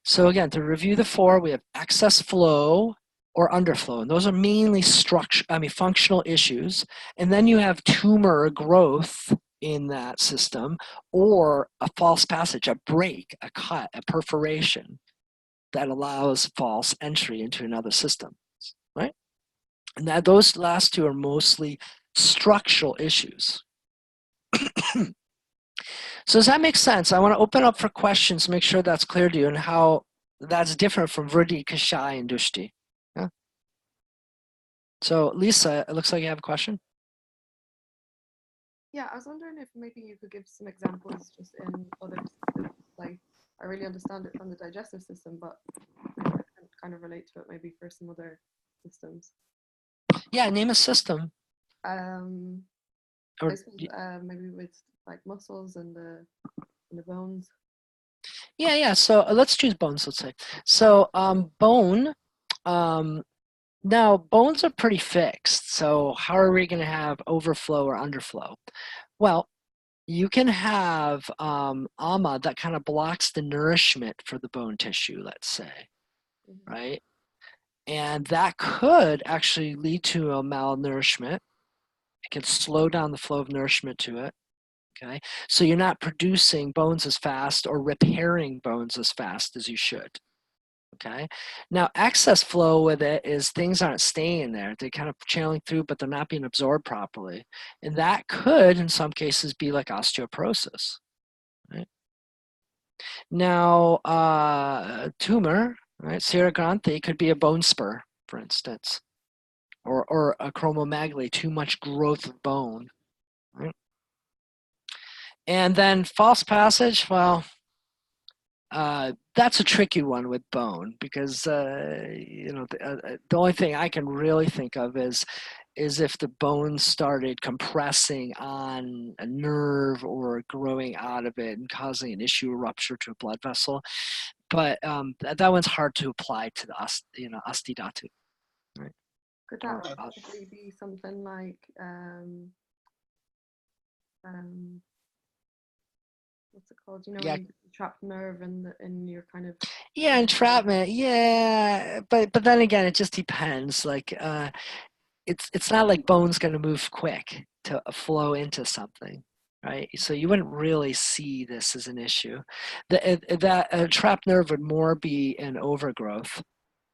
So again, to review the four, we have excess flow or underflow. And those are mainly functional issues. And then you have tumor or growth in that system, or a false passage, a break, a cut, a perforation that allows false entry into another system, right? And those last two are mostly structural issues. So does that make sense? I want to open up for questions, make sure that's clear to you, and how that's different from Vriddhi, Kashai, and Dushti. Yeah? So Lisa, it looks like you have a question. Yeah, I was wondering if maybe you could give some examples just in other systems. Like, I really understand it from the digestive system, but I can kind of relate to it maybe for some other systems. Yeah, name a system. I Or suppose, maybe with like muscles and the bones. yeah. So let's choose bones. Let's say. So bone. Now bones are pretty fixed. So how are we going to have overflow or underflow? Well, you can have ama that kind of blocks the nourishment for the bone tissue. Let's say, right? And that could actually lead to a malnourishment. It can slow down the flow of nourishment to it. Okay, so you're not producing bones as fast or repairing bones as fast as you should. Okay, now excess flow with it is things aren't staying there. They're kind of channeling through, but they're not being absorbed properly. And that could, in some cases, be like osteoporosis. Right? Now, tumor, right, serogranthi could be a bone spur, for instance, or a chromomegaly, too much growth of bone. Right? And then false passage, well, that's a tricky one with bone because the only thing I can really think of is if the bone started compressing on a nerve or growing out of it and causing an issue, a rupture to a blood vessel. But that one's hard to apply to the asti dhatu. Right? Could that possibly be something like what's it called? You know, Yeah. when you trapped nerve in your kind of Yeah, entrapment. Yeah, but then again, it just depends. Like, it's not like bone's going to move quick to flow into something, right? So you wouldn't really see this as an issue. That trapped nerve would more be an overgrowth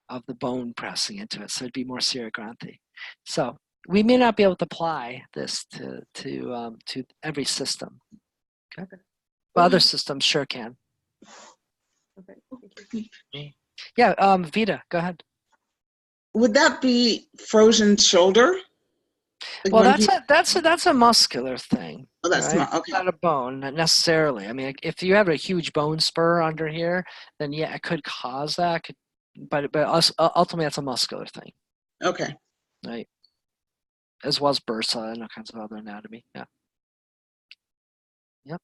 of the bone pressing into it, so it'd be more serogranthi. So we may not be able to apply this to every system. Okay. But other systems sure can. Okay, thank you. Yeah, Vita, go ahead. Would that be frozen shoulder? Like Well, when that's a muscular thing. oh, that's right? not okay. Not a bone, not necessarily. I mean, if you have a huge bone spur under here, then yeah, it could cause that. But ultimately, that's a muscular thing, Okay. right? As well as bursa and all kinds of other anatomy. Yeah. Yep.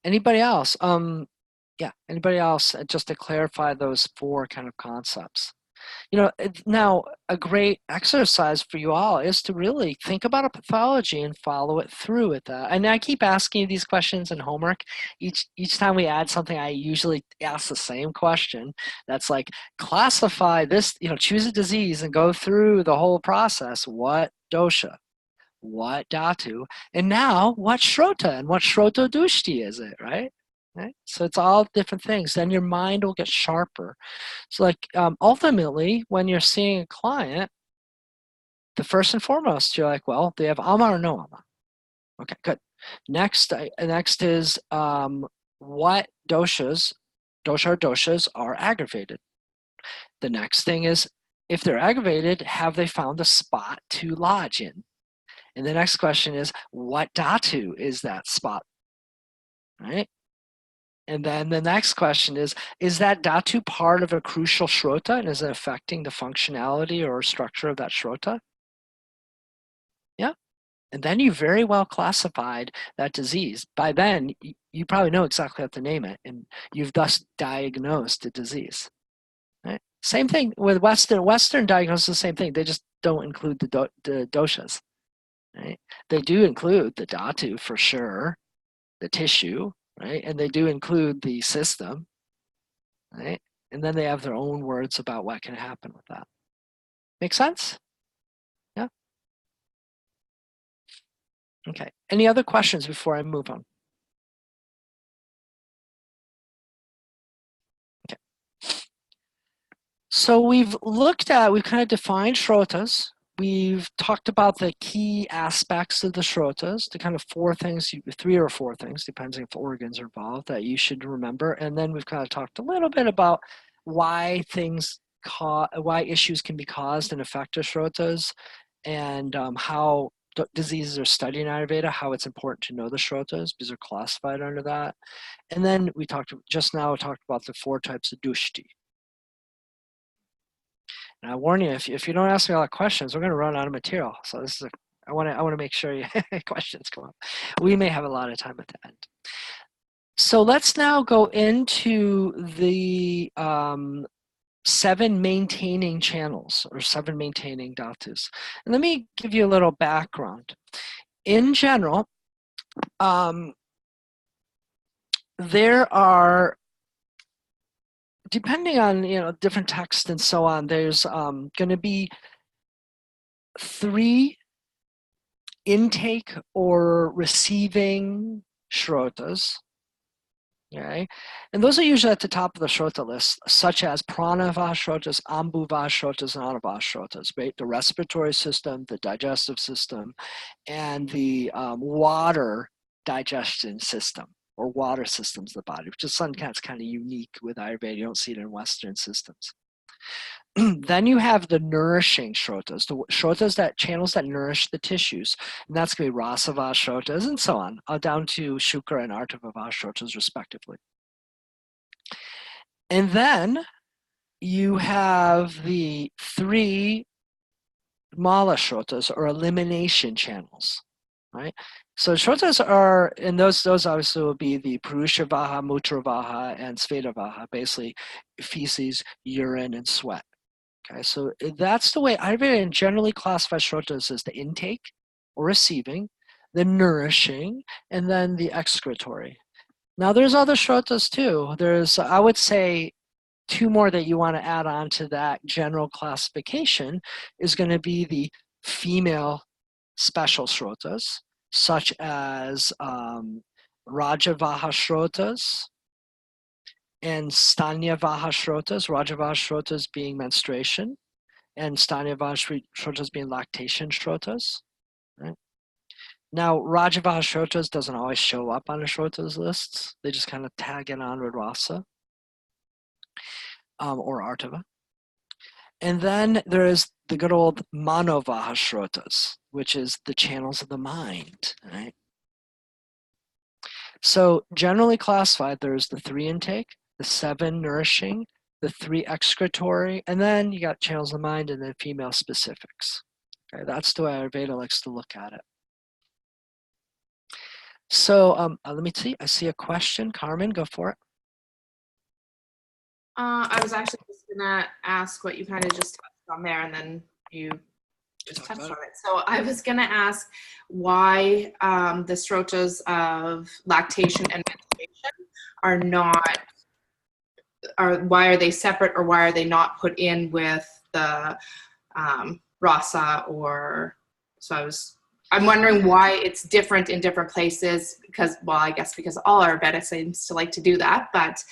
Anybody else? Yeah. Anybody else? Just to clarify those four kind of concepts. Now a great exercise for you all is to really think about a pathology and follow it through with that. And I keep asking you these questions in homework. Each time we add something, I usually ask the same question. That's like, classify this, choose a disease and go through the whole process. What dosha? What dhatu? And now what shrota? And what shrota dushti is it, right? Right? So it's all different things. Then your mind will get sharper. So ultimately, when you're seeing a client, the first and foremost, you're like, well, do they have ama or no ama? Okay, good. Next is what dosha or doshas are aggravated. The next thing is, if they're aggravated, have they found a spot to lodge in? And the next question is, what dhatu is that spot? Right? And then the next question is that dhatu part of a crucial shrota, and is it affecting the functionality or structure of that shrota? Yeah. And then you very well classified that disease. By then, you probably know exactly how to name it, and you've thus diagnosed the disease. Right? Same thing with Western diagnosis, the same thing. They just don't include the doshas. Right? They do include the dhatu for sure, the tissue, right? And they do include the system, right? And then they have their own words about what can happen with that. Make sense? Yeah. Okay. Any other questions before I move on? Okay. So we've kind of defined shrotas. We've talked about the key aspects of the shrotas, the kind of 3 or 4 things, depending if organs are involved, that you should remember. And then we've kind of talked a little bit about why issues can be caused and affect the shrotas, and how diseases are studied in Ayurveda, how it's important to know the shrotas because they're classified under that. And then we talked about the 4 types of dushti. And I warn you, if you don't ask me a lot of questions, we're going to run out of material. So this is I want to make sure questions come up. We may have a lot of time at the end. So let's now go into the 7 maintaining channels, or 7 maintaining dhatus. And let me give you a little background. In general, there are, depending on different texts and so on, there's going to be 3 intake or receiving shrotas. Okay, and those are usually at the top of the shrota list, such as pranava shrotas, ambhuva shrotas, and anava shrotas, right? The respiratory system, the digestive system, and the water digestion system, or water systems of the body, which is something that's kind of unique with Ayurveda. You don't see it in Western systems. Then you have the nourishing shrotas, the shrotas, channels that nourish the tissues, and that's going to be rasava shrotas and so on, down to shukra and artava shrotas respectively. And then you have the 3 mala shrotas, or elimination channels, right? So shrotas are, and those obviously will be the purusha vaha, mutra vaha, and sveta vaha, basically feces, urine, and sweat. Okay, so that's the way Ayurveda generally classifies shrotas: as the intake or receiving, the nourishing, and then the excretory. Now there's other shrotas too. There's, I would say, 2 more that you want to add on to that general classification is going to be the female special shrotas, such as Rajavaha shrotas and Stanyavaha shrotas. Rajavaha shrotas being menstruation, and Stanyavaha shrotas being lactation shrotas. Right? Now, Rajavaha shrotas doesn't always show up on the shrotas lists. They just kind of tag it on with rasa or artava. And then there is the good old Manovaha shrotas, which is the channels of the mind. Right? So generally classified, there's the 3 intake, the 7 nourishing, the 3 excretory, and then you got channels of the mind and then female specifics. Okay, that's the way Ayurveda likes to look at it. So let me see. I see a question. Carmen, go for it. I was actually just gonna ask what you kind of just touched on there, and then you just touched on it. So I was gonna ask why the srotas of lactation and menstruation are not, why are they separate, or why are they not put in with the rasa? Or so I'm wondering why it's different in different places, because, well, I guess because all Ayurveda seems to like to do that, but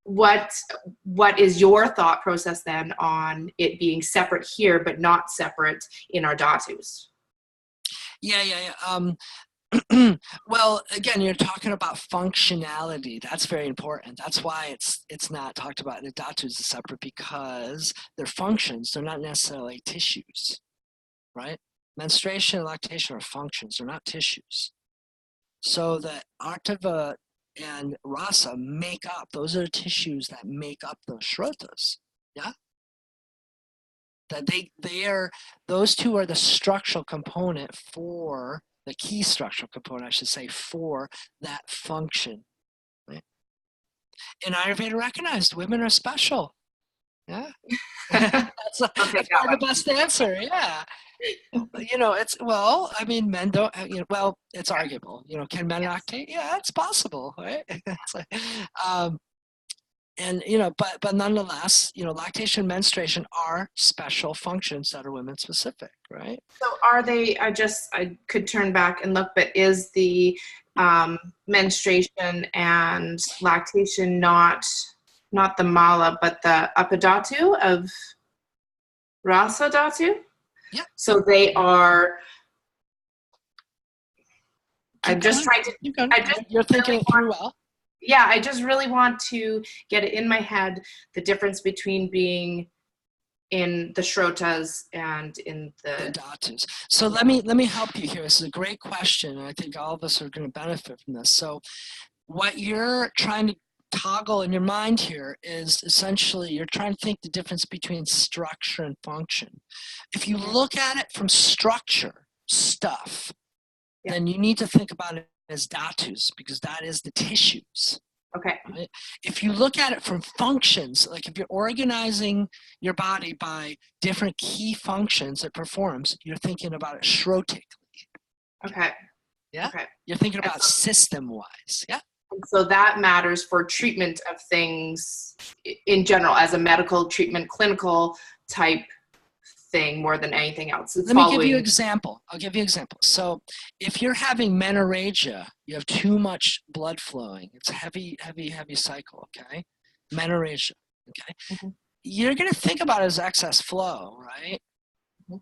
what is your thought process then on it being separate here but not separate in our dhatus? Well, again, you're talking about functionality. That's very important. That's why it's not talked about in the dhatus as separate, because they're functions. They're not necessarily tissues, right? Menstruation and lactation are functions. They're not tissues. So the artava and rasa make up, those are the tissues that make up those shrotas. Yeah? That those 2 are the structural component for, the key structural component, I should say, for that function. Right? And Ayurveda recognized women are special. Yeah. that's the best answer. Yeah. It's, well, I mean, men don't, well, it's arguable, can men lactate? Yeah, it's possible, right? It's like, And but nonetheless, lactation, menstruation are special functions that are women specific, right? So are they, I could turn back and look, but is the menstruation and lactation not the mala, but the apadhatu of rasa dhatu? Yeah. So they are, I'm just trying to, You're thinking it through well. yeah, I just really want to get it in my head, the difference between being in the shrotas and in The the dhatus. So let me help you here. This is a great question, and I think all of us are going to benefit from this. So what you're trying to toggle in your mind here is essentially you're trying to think the difference between structure and function. If you look at it from structure, stuff, Yeah. then you need to think about it as dhatus, because that is the tissues. okay. Right? If you look at it from functions, like if you're organizing your body by different key functions it performs, you're thinking about it shrotically. Okay. Yeah? Okay. You're thinking about system-wise. Yeah? And so that matters for treatment of things in general, as a medical treatment, clinical type thing more than anything else. It's Let me give you an following. example. I'll give you an example. So if you're having menorrhagia, you have too much blood flowing. It's a heavy cycle, okay? Menorrhagia, okay? Mhm. You're going to think about it as excess flow, right? Mhm.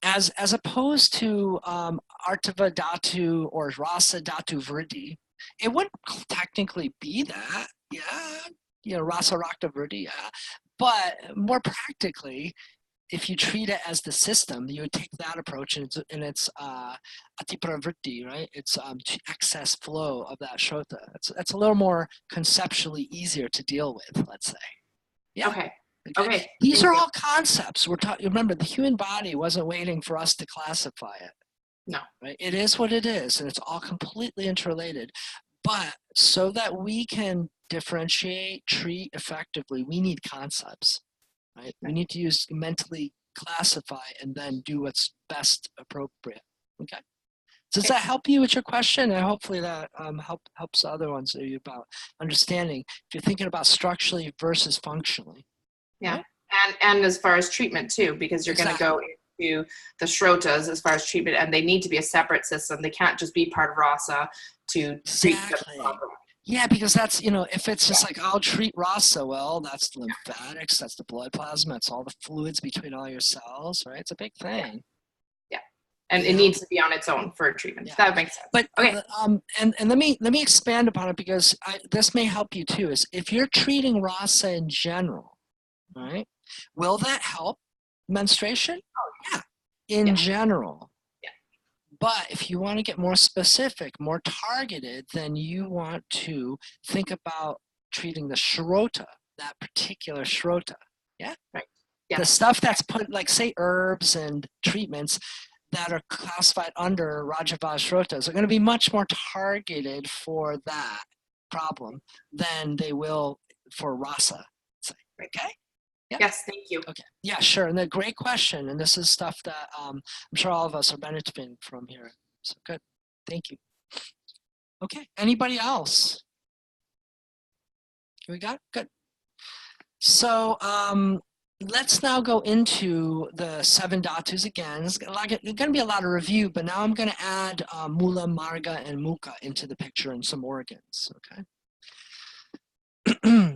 As opposed to Artava Dhatu or Rasa Dhatu Vriddhi, it wouldn't technically be that, yeah, Rasa Rakta Vriddhi, yeah. But more practically, if you treat it as the system, you would take that approach, and it's atipravritti, right? It's excess flow of that shrota. It's a little more conceptually easier to deal with, let's say. Yeah. Okay. Okay. These Thank are you. all concepts. We're talking. Remember, the human body wasn't waiting for us to classify it. No. Right? It is what it is, and it's all completely interrelated. But so that we can differentiate, treat effectively, we need concepts. Right? We need to mentally classify and then do what's best appropriate. Okay. Does that help you with your question? And hopefully that helps the other ones about understanding if you're thinking about structurally versus functionally. Yeah. Right? And as far as treatment too, because you're going to go into the shrotas as far as treatment, and they need to be a separate system. They can't just be part of rasa to treat them properly. Yeah, because that's, if it's just like, I'll treat rasa, well, that's the lymphatics, that's the blood plasma, it's all the fluids between all your cells, right? It's a big thing. Yeah. And it needs to be on its own for treatment. Yeah. That makes sense. But okay. And let me expand upon it, because this may help you too. Is if you're treating rasa in general, right? Will that help menstruation? Oh yeah, in general. Yeah. But if you want to get more specific, more targeted, then you want to think about treating the shrota, that particular shrota. Yeah. Right. Yeah. The stuff that's put, like say herbs and treatments that are classified under Rajava Shrotas are going to be much more targeted for that problem than they will for rasa. Okay? Yeah. Yes, thank you. Okay. Yeah, sure. And a great question. And this is stuff that I'm sure all of us are benefiting from here. So good. Thank you. Okay. Anybody else? We got? Good. So let's now go into the 7 dhatus again. It's going to be a lot of review, but now I'm going to add mula, marga, and mukha into the picture and some organs. Okay.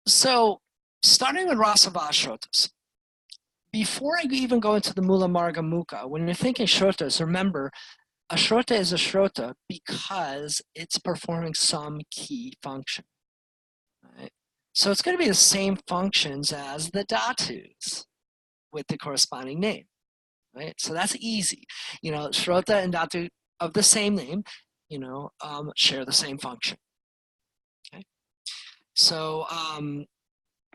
So starting with Rasava Shrotas. Before I even go into the Mula Marga Mukha, when you're thinking Shrotas, remember, a Shrota is a Shrota because it's performing some key function. Right? So it's going to be the same functions as the Dhatus with the corresponding name. Right? So that's easy. Shrota and Dhatu of the same name, share the same function. Okay? So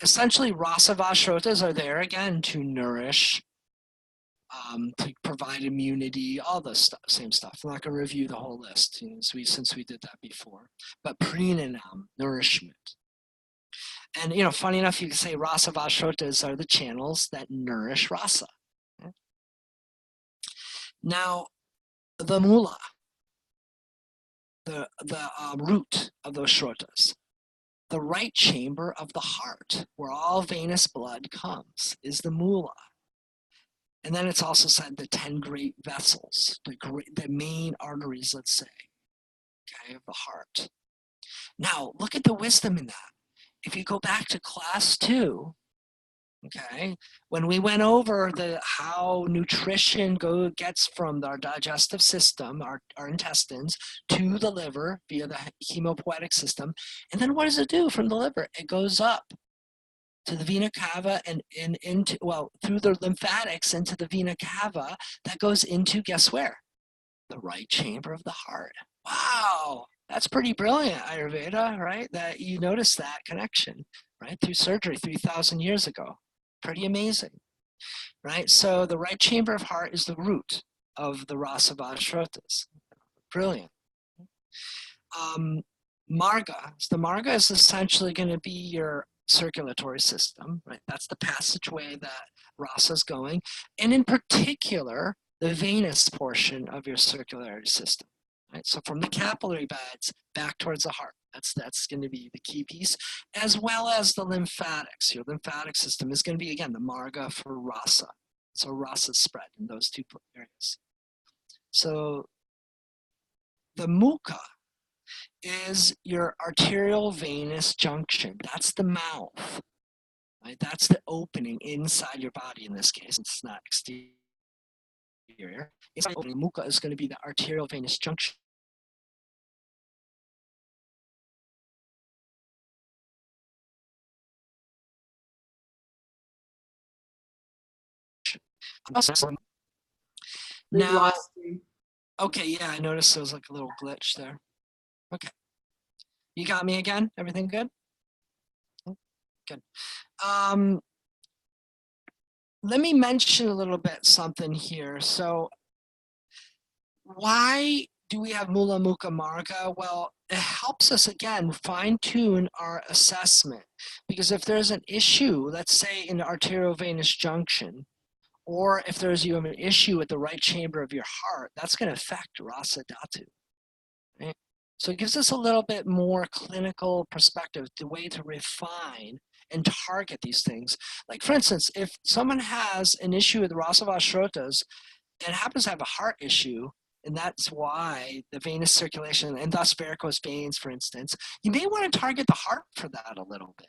essentially, Rasava Shrotas are there again to nourish, to provide immunity, all the same stuff. I'm not going to review the whole list since we did that before. But Prinanam, nourishment. And funny enough, you can say Rasava Shrotas are the channels that nourish rasa. Okay? Now, the mula, the root of those shrotas. the right chamber of the heart, where all venous blood comes, is the mula. And then it's also said the 10 great vessels, the main arteries, let's say, okay, of the heart. Now, look at the wisdom in that. If you go back to class 2, okay, when we went over how nutrition gets from our digestive system, our intestines, to the liver via the hemopoietic system, and then what does it do from the liver? It goes up to the vena cava and into, well, through the lymphatics into the vena cava, that goes into, guess where? The right chamber of the heart. Wow, that's pretty brilliant, Ayurveda, right? That you notice that connection, right? Through surgery 3,000 years ago. Pretty amazing, right? So the right chamber of heart is the root of the rasa vahashrotas. Brilliant. Marga. So the marga is essentially going to be your circulatory system, right? That's the passageway that rasa is going, and in particular, the venous portion of your circulatory system, right? So from the capillary beds back towards the heart, that's going to be the key piece, as well as the lymphatics. Your lymphatic system is going to be, again, the marga for rasa. So rasa spread in those two areas. So the mukha is your arterial venous junction. That's the mouth, right? That's the opening inside your body in this case. It's not exterior. Inside the opening, mukha is going to be the arterial venous junction. We've Now, lost you. okay, yeah, I noticed there was like a little glitch there. Okay. You got me again? Everything good? Good. Let me mention a little bit something here. So why do we have Mula Mukha Marga? Well, it helps us, again, fine-tune our assessment. Because if there's an issue, let's say in the arteriovenous junction, or if there's you have an issue with the right chamber of your heart, that's going to affect Rasa Dhatu. Right? So it gives us a little bit more clinical perspective, the way to refine and target these things. Like for instance, if someone has an issue with Rasa Vahashrotas and happens to have a heart issue, and that's why the venous circulation and thus varicose veins, for instance, you may want to target the heart for that a little bit.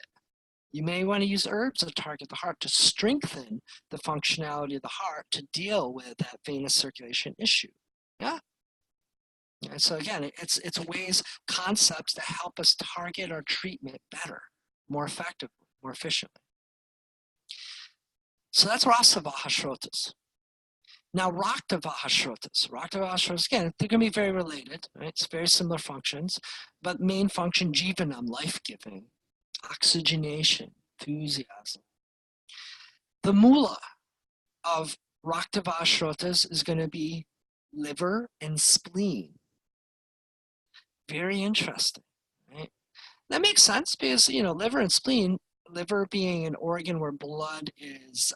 You may want to use herbs to target the heart to strengthen the functionality of the heart to deal with that venous circulation issue. Yeah. And so again, it's ways, concepts to help us target our treatment better, more effectively, more efficiently. So that's Rasa Vahashrotas. Now, Rakta Vahashrotas, again, they're going to be very related, right? It's very similar functions, but main function, jivanam, life-giving, oxygenation, enthusiasm. The mula of Rakta Vahashrotas is going to be liver and spleen. Very interesting, right? That makes sense because, you know, liver and spleen, liver being an organ where blood is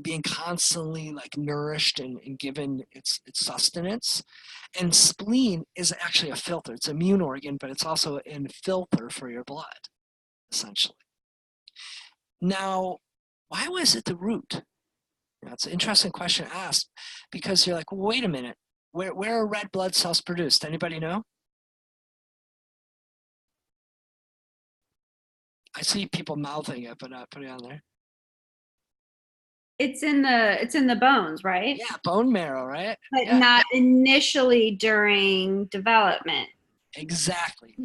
being constantly like nourished and given its sustenance. And spleen is actually a filter. It's an immune organ, but it's also a filter for your blood, essentially. Now, why was it the root? You know, it's an interesting question asked because you're like, well, wait a minute, where are red blood cells produced? Anybody know? I see people mouthing it, but not putting it on there. It's in the bones, right? Yeah, bone marrow, right? But Yeah, not initially during development. exactly.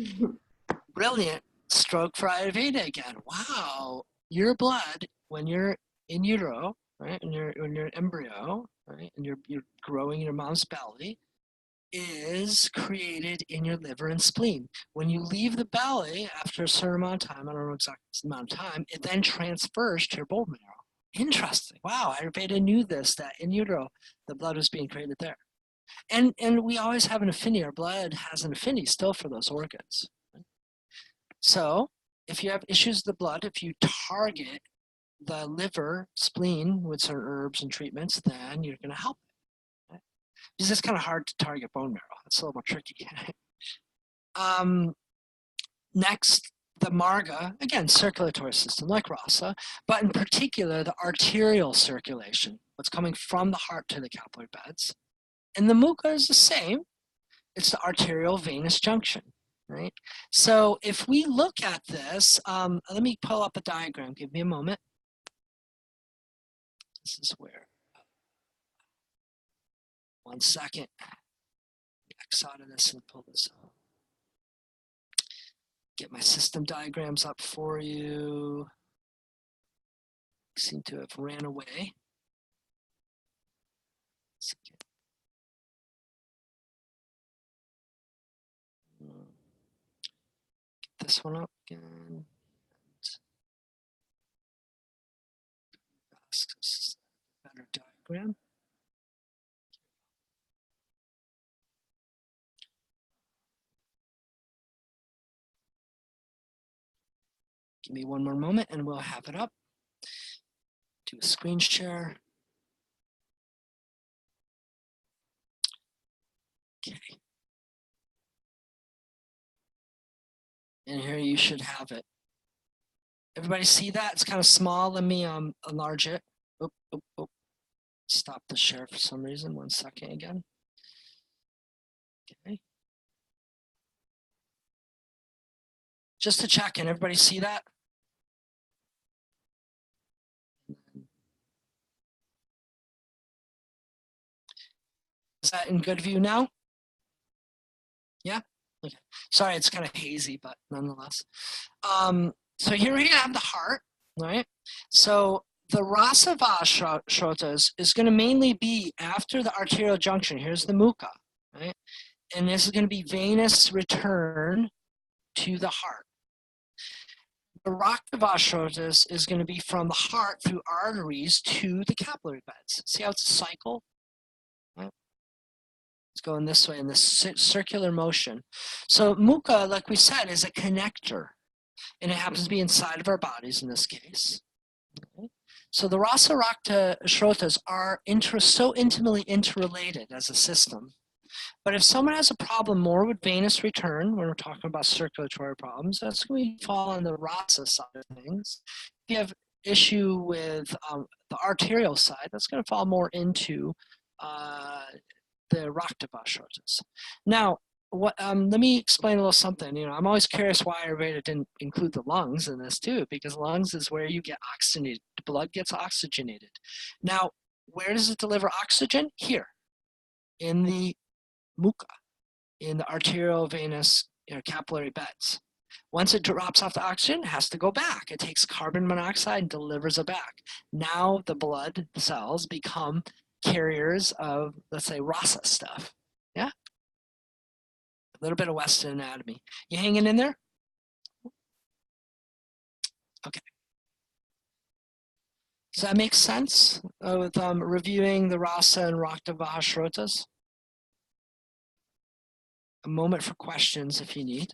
Brilliant stroke for Ayurveda again. Wow, your blood when you're in utero, right? When you're an embryo, right? And you're growing in your mom's belly, is created in your liver and spleen. When you leave the belly after a certain amount of time, I don't know exact amount of time, it then transfers to your bone marrow. Interesting. Wow, Ayurveda knew this, that in utero, the blood was being created there. And we always have an affinity. Our blood has an affinity still for those organs. So if you have issues with the blood, if you target the liver, spleen with certain herbs and treatments, then you're going to help it. Right? Because it's kind of hard to target bone marrow. It's a little more tricky. Next, the marga, again, circulatory system like rasa, but in particular, the arterial circulation, what's coming from the heart to the capillary beds. And the mukha is the same. It's the arterial venous junction, right? So if we look at this, let me pull up a diagram. Give me a moment. This is where, 1 second. X out of this and pull this up. Get my system diagrams up for you. Seem to have ran away. Second. Get this one up again. Better diagram. Give me one more moment and we'll have it up. Do a screen share. Okay. And here you should have it. Everybody see that? It's kind of small. Let me enlarge it. Oop, oop, oop. Stop the share for some reason. 1 second again. Okay. Just to check in, everybody see that? Is that in good view now? Yeah? Okay. Sorry, it's kind of hazy, but nonetheless. So here we have the heart, right? So the rasa vashrotas is going to mainly be after the arterial junction. Here's the mukha, right? And this is going to be venous return to the heart. The rakta vashrotas is going to be from the heart through arteries to the capillary beds. See how it's a cycle? Right? It's going this way in this circular motion. So mukha, like we said, is a connector. And it happens to be inside of our bodies in this case. Okay. So the rasa rakta shrotas are so intimately interrelated as a system. But if someone has a problem more with venous return, when we're talking about circulatory problems, that's going to fall on the rasa side of things. If you have issue with the arterial side, that's going to fall more into the rakta vashrotas. Now, let me explain a little something. You know, I'm always curious why Ayurveda didn't include the lungs in this too, because lungs is where you get oxygenated. Blood gets oxygenated. Now, where does it deliver oxygen? Here, in the mukha, in the arterial venous capillary beds. Once it drops off the oxygen, it has to go back. It takes carbon monoxide and delivers it back. Now the blood cells become carriers of, let's say, rasa stuff. Yeah? A little bit of Western anatomy. You hanging in there? Okay. Does that make sense with reviewing the rasa and rakta vashrotas? A moment for questions if you need.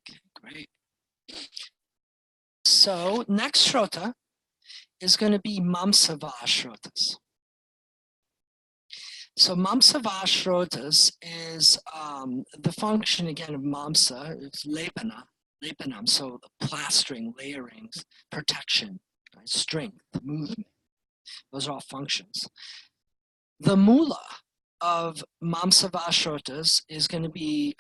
Okay, great. So next shrota is going to be mamsava shrotas. So mamsava shrotas is the function again of mamsa. It's lepanam, so plastering, layerings, protection, right? Strength, movement. Those are all functions. The mula of mamsava shrotas is going to be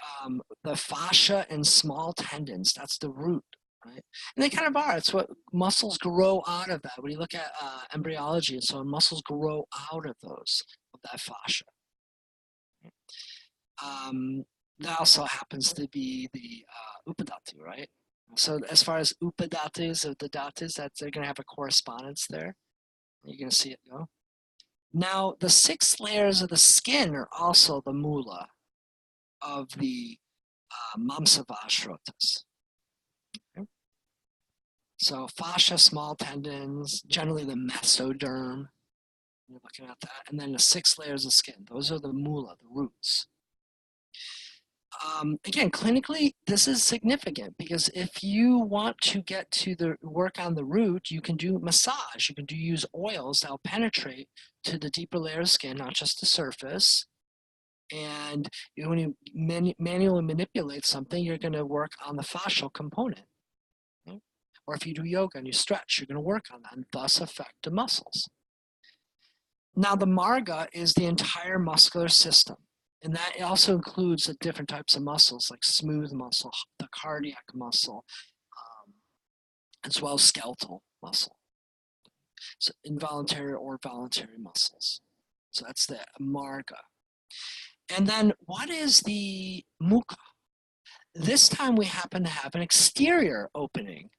the fascia and small tendons. That's the root. Right? And they kind of are. It's what muscles grow out of that. When you look at embryology and so on, muscles grow out of that fascia. That also happens to be the upadhatu, right? So as far as upadhatus of the dhatus, that they're going to have a correspondence there. You're going to see it go. Now, the 6 layers of the skin are also the mula of the mamsava shrotas. Okay. So fascia, small tendons, generally the mesoderm. You're looking at that. And then the 6 layers of skin. Those are the mula, the roots. Again, clinically, this is significant because if you want to get to the work on the root, you can do massage. You can use oils that'll penetrate to the deeper layer of skin, not just the surface. And when you manually manipulate something, you're going to work on the fascial component. Okay? Or if you do yoga and you stretch, you're going to work on that and thus affect the muscles. Now, the marga is the entire muscular system. And that also includes the different types of muscles like smooth muscle, the cardiac muscle, as well as skeletal muscle. So involuntary or voluntary muscles. So that's the marga. And then what is the mukha? This time we happen to have an exterior opening,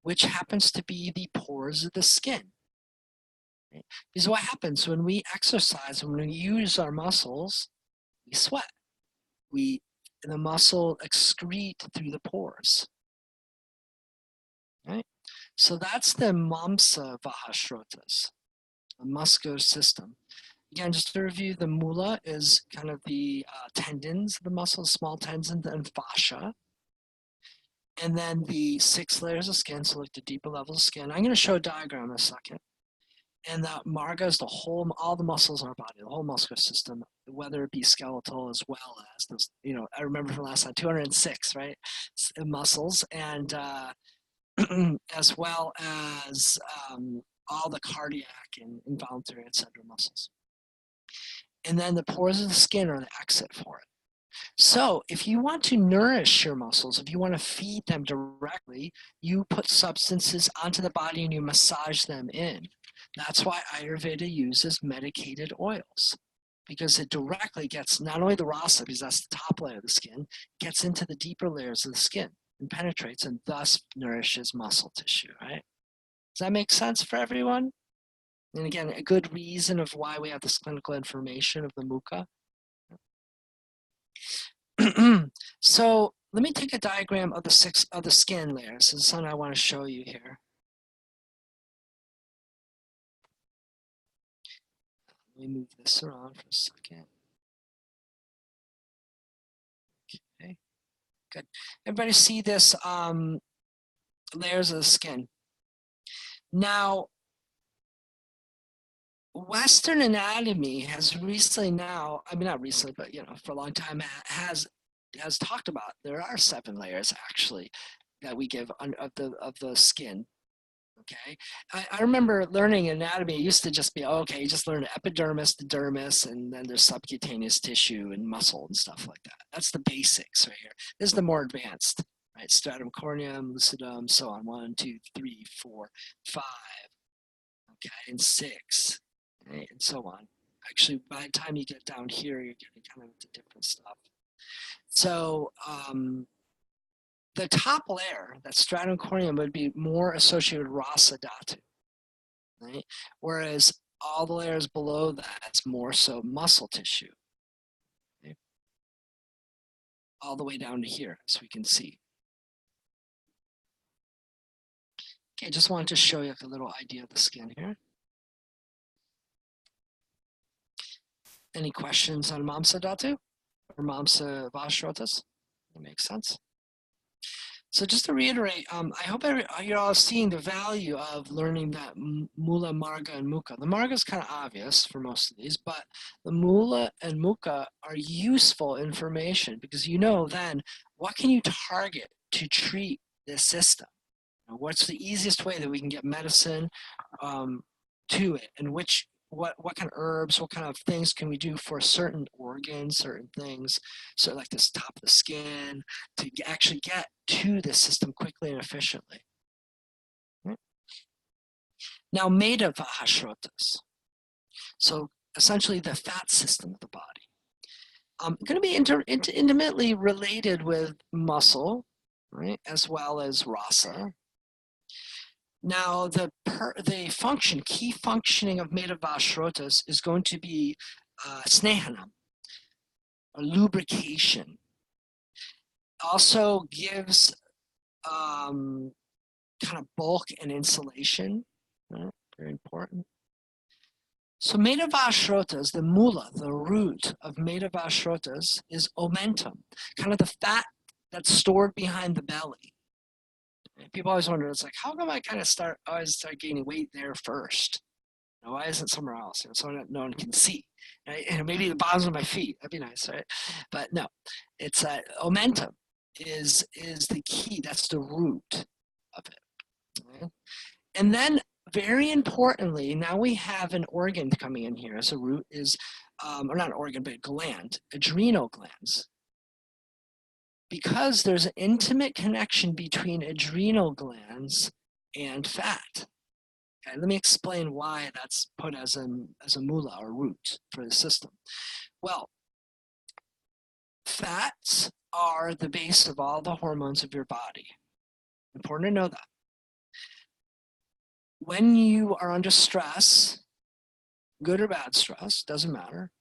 which happens to be the pores of the skin. Okay? Because what happens when we exercise, when we use our muscles, we sweat. The muscle excrete through the pores. Right? So that's the Mamsa Vahashrotas, the muscular system. Again, just to review, the mula is kind of the tendons, the muscles, small tendons and fascia. And then the 6 layers of skin, so like the deeper levels of skin. I'm going to show a diagram in a second. And that marga is all the muscles in our body, the whole muscular system, whether it be skeletal as well as those, I remember from last time, 206, right? Muscles, and as well as all the cardiac and involuntary, etc. muscles. And then the pores of the skin are the exit for it. So if you want to nourish your muscles, if you want to feed them directly, you put substances onto the body and you massage them in. That's why Ayurveda uses medicated oils, because it directly gets not only the rasa, because that's the top layer of the skin, gets into the deeper layers of the skin and penetrates and thus nourishes muscle tissue, right? Does that make sense for everyone? And again, a good reason of why we have this clinical information of the mukha. So let me take a diagram of the 6 of the skin layers. This is something I want to show you here. Let me move this around for a second. Okay, good. Everybody see this layers of the skin. Now, Western anatomy has recently not recently, but for a long time has talked about there are 7 layers actually that we give of the skin. Okay, I remember learning anatomy. It used to just be you just learn epidermis, the dermis, and then there's subcutaneous tissue and muscle and stuff like that. That's the basics right here. This is the more advanced, right? Stratum corneum, lucidum, so on. 1, 2, 3, 4, 5, okay, and 6. Right, and so on. Actually, by the time you get down here, you're getting kind of into different stuff. So the top layer, that stratum corneum, would be more associated with rasa dhatu, right? Whereas all the layers below that, it's more so muscle tissue, okay? All the way down to here, as we can see. Okay, just wanted to show you a little idea of the skin here. Any questions on Mamsa Dhatu or Mamsa Vahashrotas? That makes sense. So just to reiterate, I hope you're all seeing the value of learning that mula, marga, and mukha. The marga is kind of obvious for most of these, but the mula and mukha are useful information because then what can you target to treat this system? What's the easiest way that we can get medicine to it, and what kind of herbs, what kind of things can we do for certain organs, certain things, so like this top of the skin, to actually get to the system quickly and efficiently. Right? Now, Meda Vahashrotas. So essentially the fat system of the body. Going to be intimately related with muscle, right, as well as rasa. Now, the key functioning of Meda Vahashrotas is going to be snehanam, or lubrication. Also gives kind of bulk and insulation, right? Very important. So Medavashrotas, the mula, the root of Medavashrotas is omentum, kind of the fat that's stored behind the belly. And people always wonder, it's like, how come I kind of always start gaining weight there first? Now, why isn't it somewhere else? So no one can see. Right? And maybe the bottoms of my feet. That'd be nice, right? But no, it's omentum is the key. That's the root of it. Right? And then, very importantly, now we have an organ coming in here as a root is, or not an organ, but a gland, adrenal glands. Because there's an intimate connection between adrenal glands and fat. Okay, let me explain why that's put as a mula or root for the system. Well, fats are the base of all the hormones of your body. Important to know that. When you are under stress, good or bad stress, doesn't matter,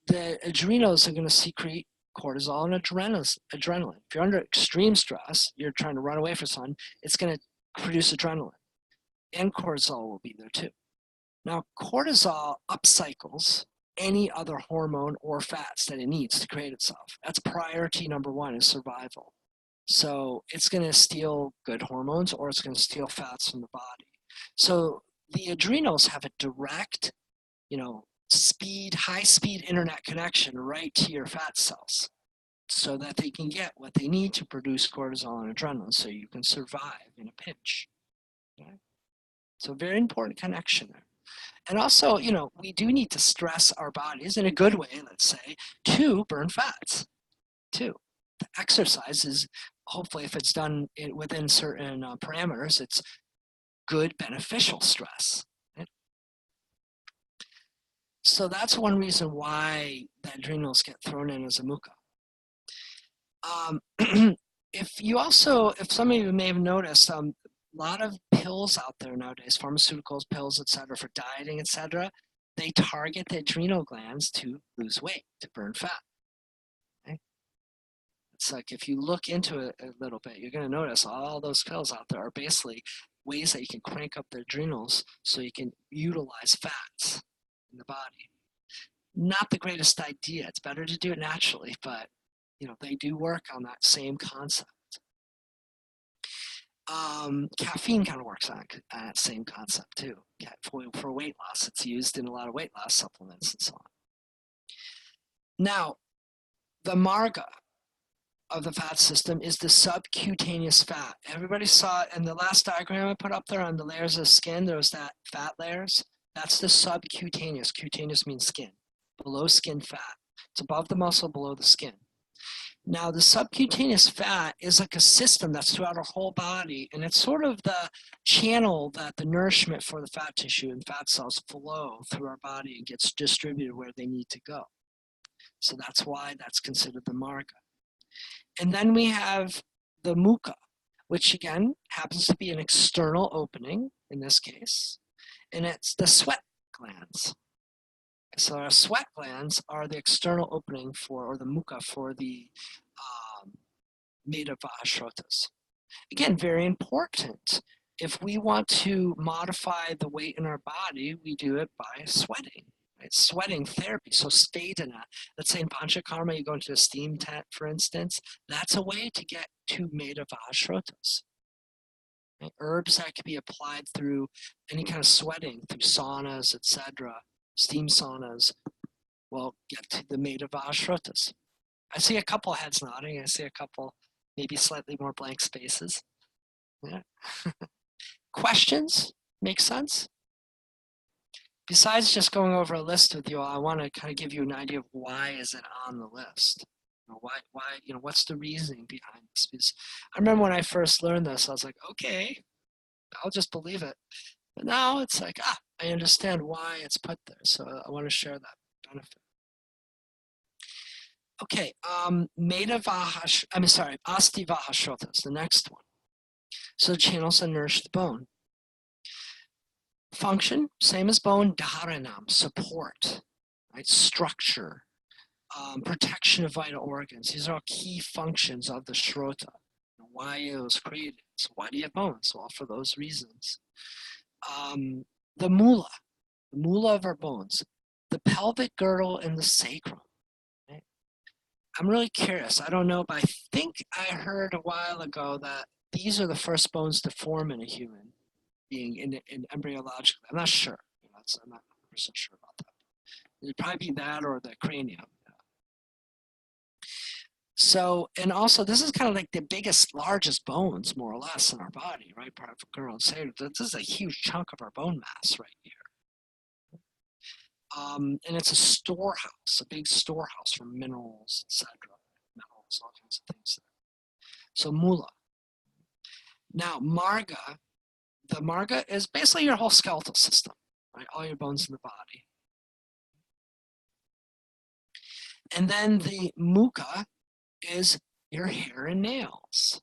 the adrenals are going to secrete cortisol and adrenaline. If you're under extreme stress, you're trying to run away from something, it's going to produce adrenaline. And cortisol will be there too. Now, cortisol upcycles any other hormone or fats that it needs to create itself. That's priority number one, is survival. So it's going to steal good hormones or it's going to steal fats from the body. So the adrenals have a direct, high-speed internet connection right to your fat cells so that they can get what they need to produce cortisol and adrenaline so you can survive in a pinch. Okay? So very important connection there. And also, we do need to stress our bodies in a good way, let's say, to burn fats, too. The exercise is, hopefully, if it's done within certain parameters, it's good, beneficial stress. Right? So that's one reason why the adrenals get thrown in as a mukha. If some of you may have noticed, a lot of pills out there nowadays, pharmaceuticals, pills, etc., for dieting, etc., they target the adrenal glands to lose weight, to burn fat. Okay? It's like if you look into it a little bit, you're going to notice all those pills out there are basically ways that you can crank up the adrenals so you can utilize fats in the body. Not the greatest idea. It's better to do it naturally, but they do work on that same concept. Caffeine kind of works on that same concept too. For weight loss, it's used in a lot of weight loss supplements and so on. Now, the marga of the fat system is the subcutaneous fat. Everybody saw it in the last diagram I put up there on the layers of skin. There was that fat layers. That's the subcutaneous. Cutaneous means skin. Below skin fat. It's above the muscle, below the skin. Now, the subcutaneous fat is like a system that's throughout our whole body, and it's sort of the channel that the nourishment for the fat tissue and fat cells flow through our body and gets distributed where they need to go. So that's why that's considered the marga. And then we have the mukha, which again happens to be an external opening in this case, and it's the sweat glands. So our sweat glands are the external opening or the mukha for the Medavashrotas. Again, very important. If we want to modify the weight in our body, we do it by sweating. Right? Sweating therapy, so Svedana. Let's say in Panchakarma, you go into a steam tent, for instance. That's a way to get to Medavashrotas. Right? Herbs that can be applied through any kind of sweating, through saunas, etc., steam saunas, will get to the Medavashrotas. I see a couple heads nodding. I see a couple maybe slightly more blank spaces. Yeah. Questions? Make sense? Besides just going over a list with you all, I want to kind of give you an idea of why is it on the list. Why, what's the reasoning behind this? Because I remember when I first learned this, I was like, okay, I'll just believe it. But now it's like, I understand why it's put there. So I want to share that benefit. Okay, Astivahashrotas, the next one. So channels that nourish the bone. Function, same as bone, dharanam, support, right? Structure, protection of vital organs. These are all key functions of the shrota. Why it was created. So why do you have bones? Well, for those reasons. The mula the moolah of our bones, the pelvic girdle and the sacrum. Right? I'm really curious. I don't know, but I think I heard a while ago that these are the first bones to form in a human being in embryologically. I'm not sure. I'm not 100% sure about that. It'd probably be that or the cranium. So, and also this is kind of like the biggest, largest bones, more or less, in our body, right? Pelvic girdle and sacrum. This is a huge chunk of our bone mass right here. And it's a storehouse, a big storehouse for minerals, etc. Metals, all kinds of things there. So moolah. Now, marga, the marga is basically your whole skeletal system, right? All your bones in the body. And then the mukha is your hair and nails.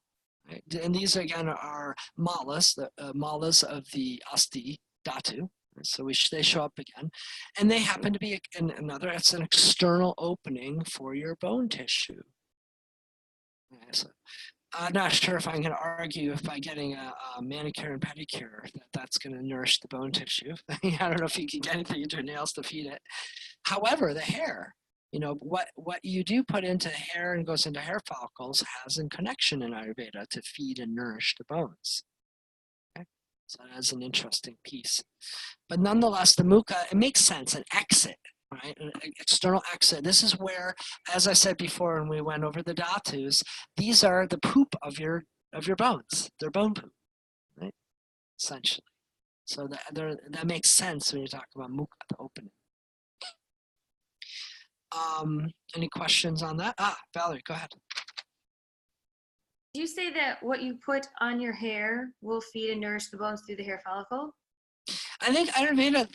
Right? And these again are malas, the malas of the asti dhatu. So they show up again, and they happen to be another. It's an external opening for your bone tissue. So I'm not sure if I'm going to argue if by getting a manicure and pedicure that's going to nourish the bone tissue. I don't know if you can get anything into your nails to feed it. However, the hair, what you do put into hair and goes into hair follicles has a connection in Ayurveda to feed and nourish the bones. Okay? So that's an interesting piece. But nonetheless, the mukha, it makes sense, an exit, right? An external exit. This is where, as I said before when we went over the dhatus, these are the poop of your bones. They're bone poop, right? Essentially. So that makes sense when you talk about mukha, the opening. Any questions on that? Valerie, go ahead. Did you say that what you put on your hair will feed and nourish the bones through the hair follicle? I think Ayurveda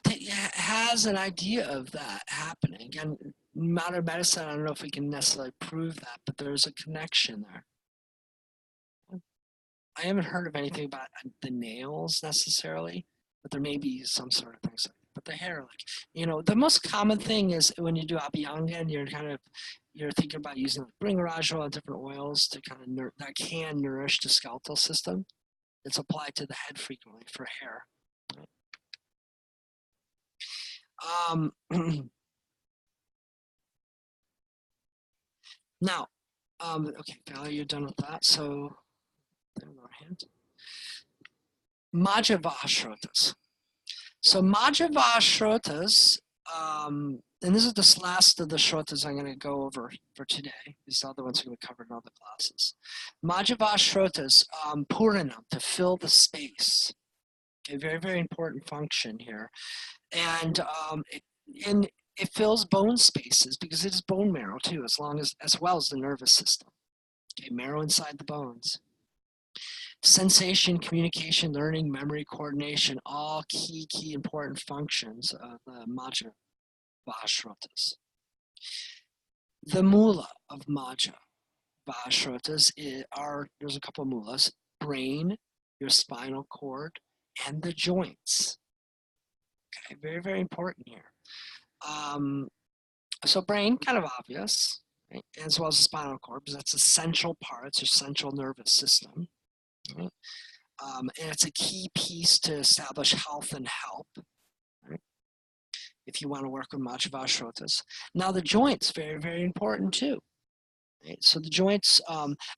has an idea of that happening. Again, modern medicine, I don't know if we can necessarily prove that, but there's a connection there. I haven't heard of anything about the nails necessarily, but there may be some sort of things like that. But the hair, the most common thing is when you do Abhyanga and you're thinking about using Bringaraj oil and different oils to kind of that can nourish the skeletal system. It's applied to the head frequently for hair. Now, okay, Valerie, you're done with that. So, there's our hand. Majjavashrotas. So Majjavashrotas, and this is the last of the shrotas I'm going to go over for today. These other ones we're going to cover in other classes. Majjavashrotas, puranam, to fill the space. Okay, very, very important function here. And it fills bone spaces because it is bone marrow too, as well as the nervous system. Okay, marrow inside the bones. Sensation, communication, learning, memory, coordination, all key important functions of the Majjavashrotas. The moolah of Majjavashrotas there's a couple of moolahs: brain, your spinal cord, and the joints. Okay, very, very important here. So brain, kind of obvious, right? As well as the spinal cord, because that's a central part, it's your central nervous system. Right? And it's a key piece to establish health and help, right? If you want to work with Majjavashrotas. Now the joints, very, very important too. Right? So the joints,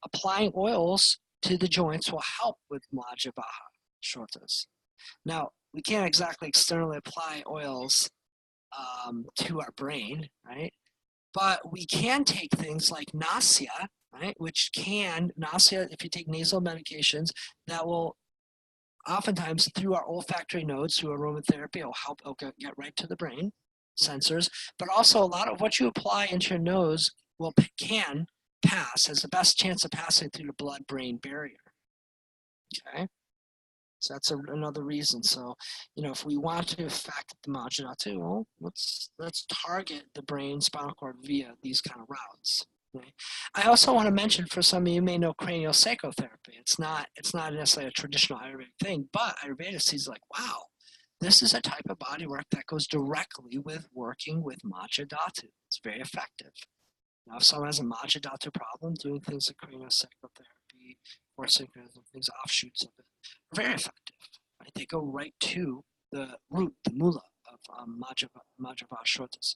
applying oils to the joints will help with Majjavashrotas. Now, we can't exactly externally apply oils to our brain, right? But we can take things like nasya, right? Nasya, if you take nasal medications, that will oftentimes through our olfactory nodes, through aromatherapy, it'll get right to the brain sensors. But also a lot of what you apply into your nose can pass, has the best chance of passing through the blood-brain barrier. Okay. So that's another reason. So, if we want to affect the Majjavashrotas, well, let's target the brain, spinal cord via these kind of routes. Okay? I also want to mention, for some of you may know craniosacral therapy. It's not necessarily a traditional Ayurvedic thing, but Ayurveda sees like, wow, this is a type of body work that goes directly with working with Majjadhatu. It's very effective. Now, if someone has a Majjadhatu problem, doing things like craniosacral therapy, or synchronism, things offshoots of it, are very effective. Right? They go right to the root, the moolah of Majava Shrotas.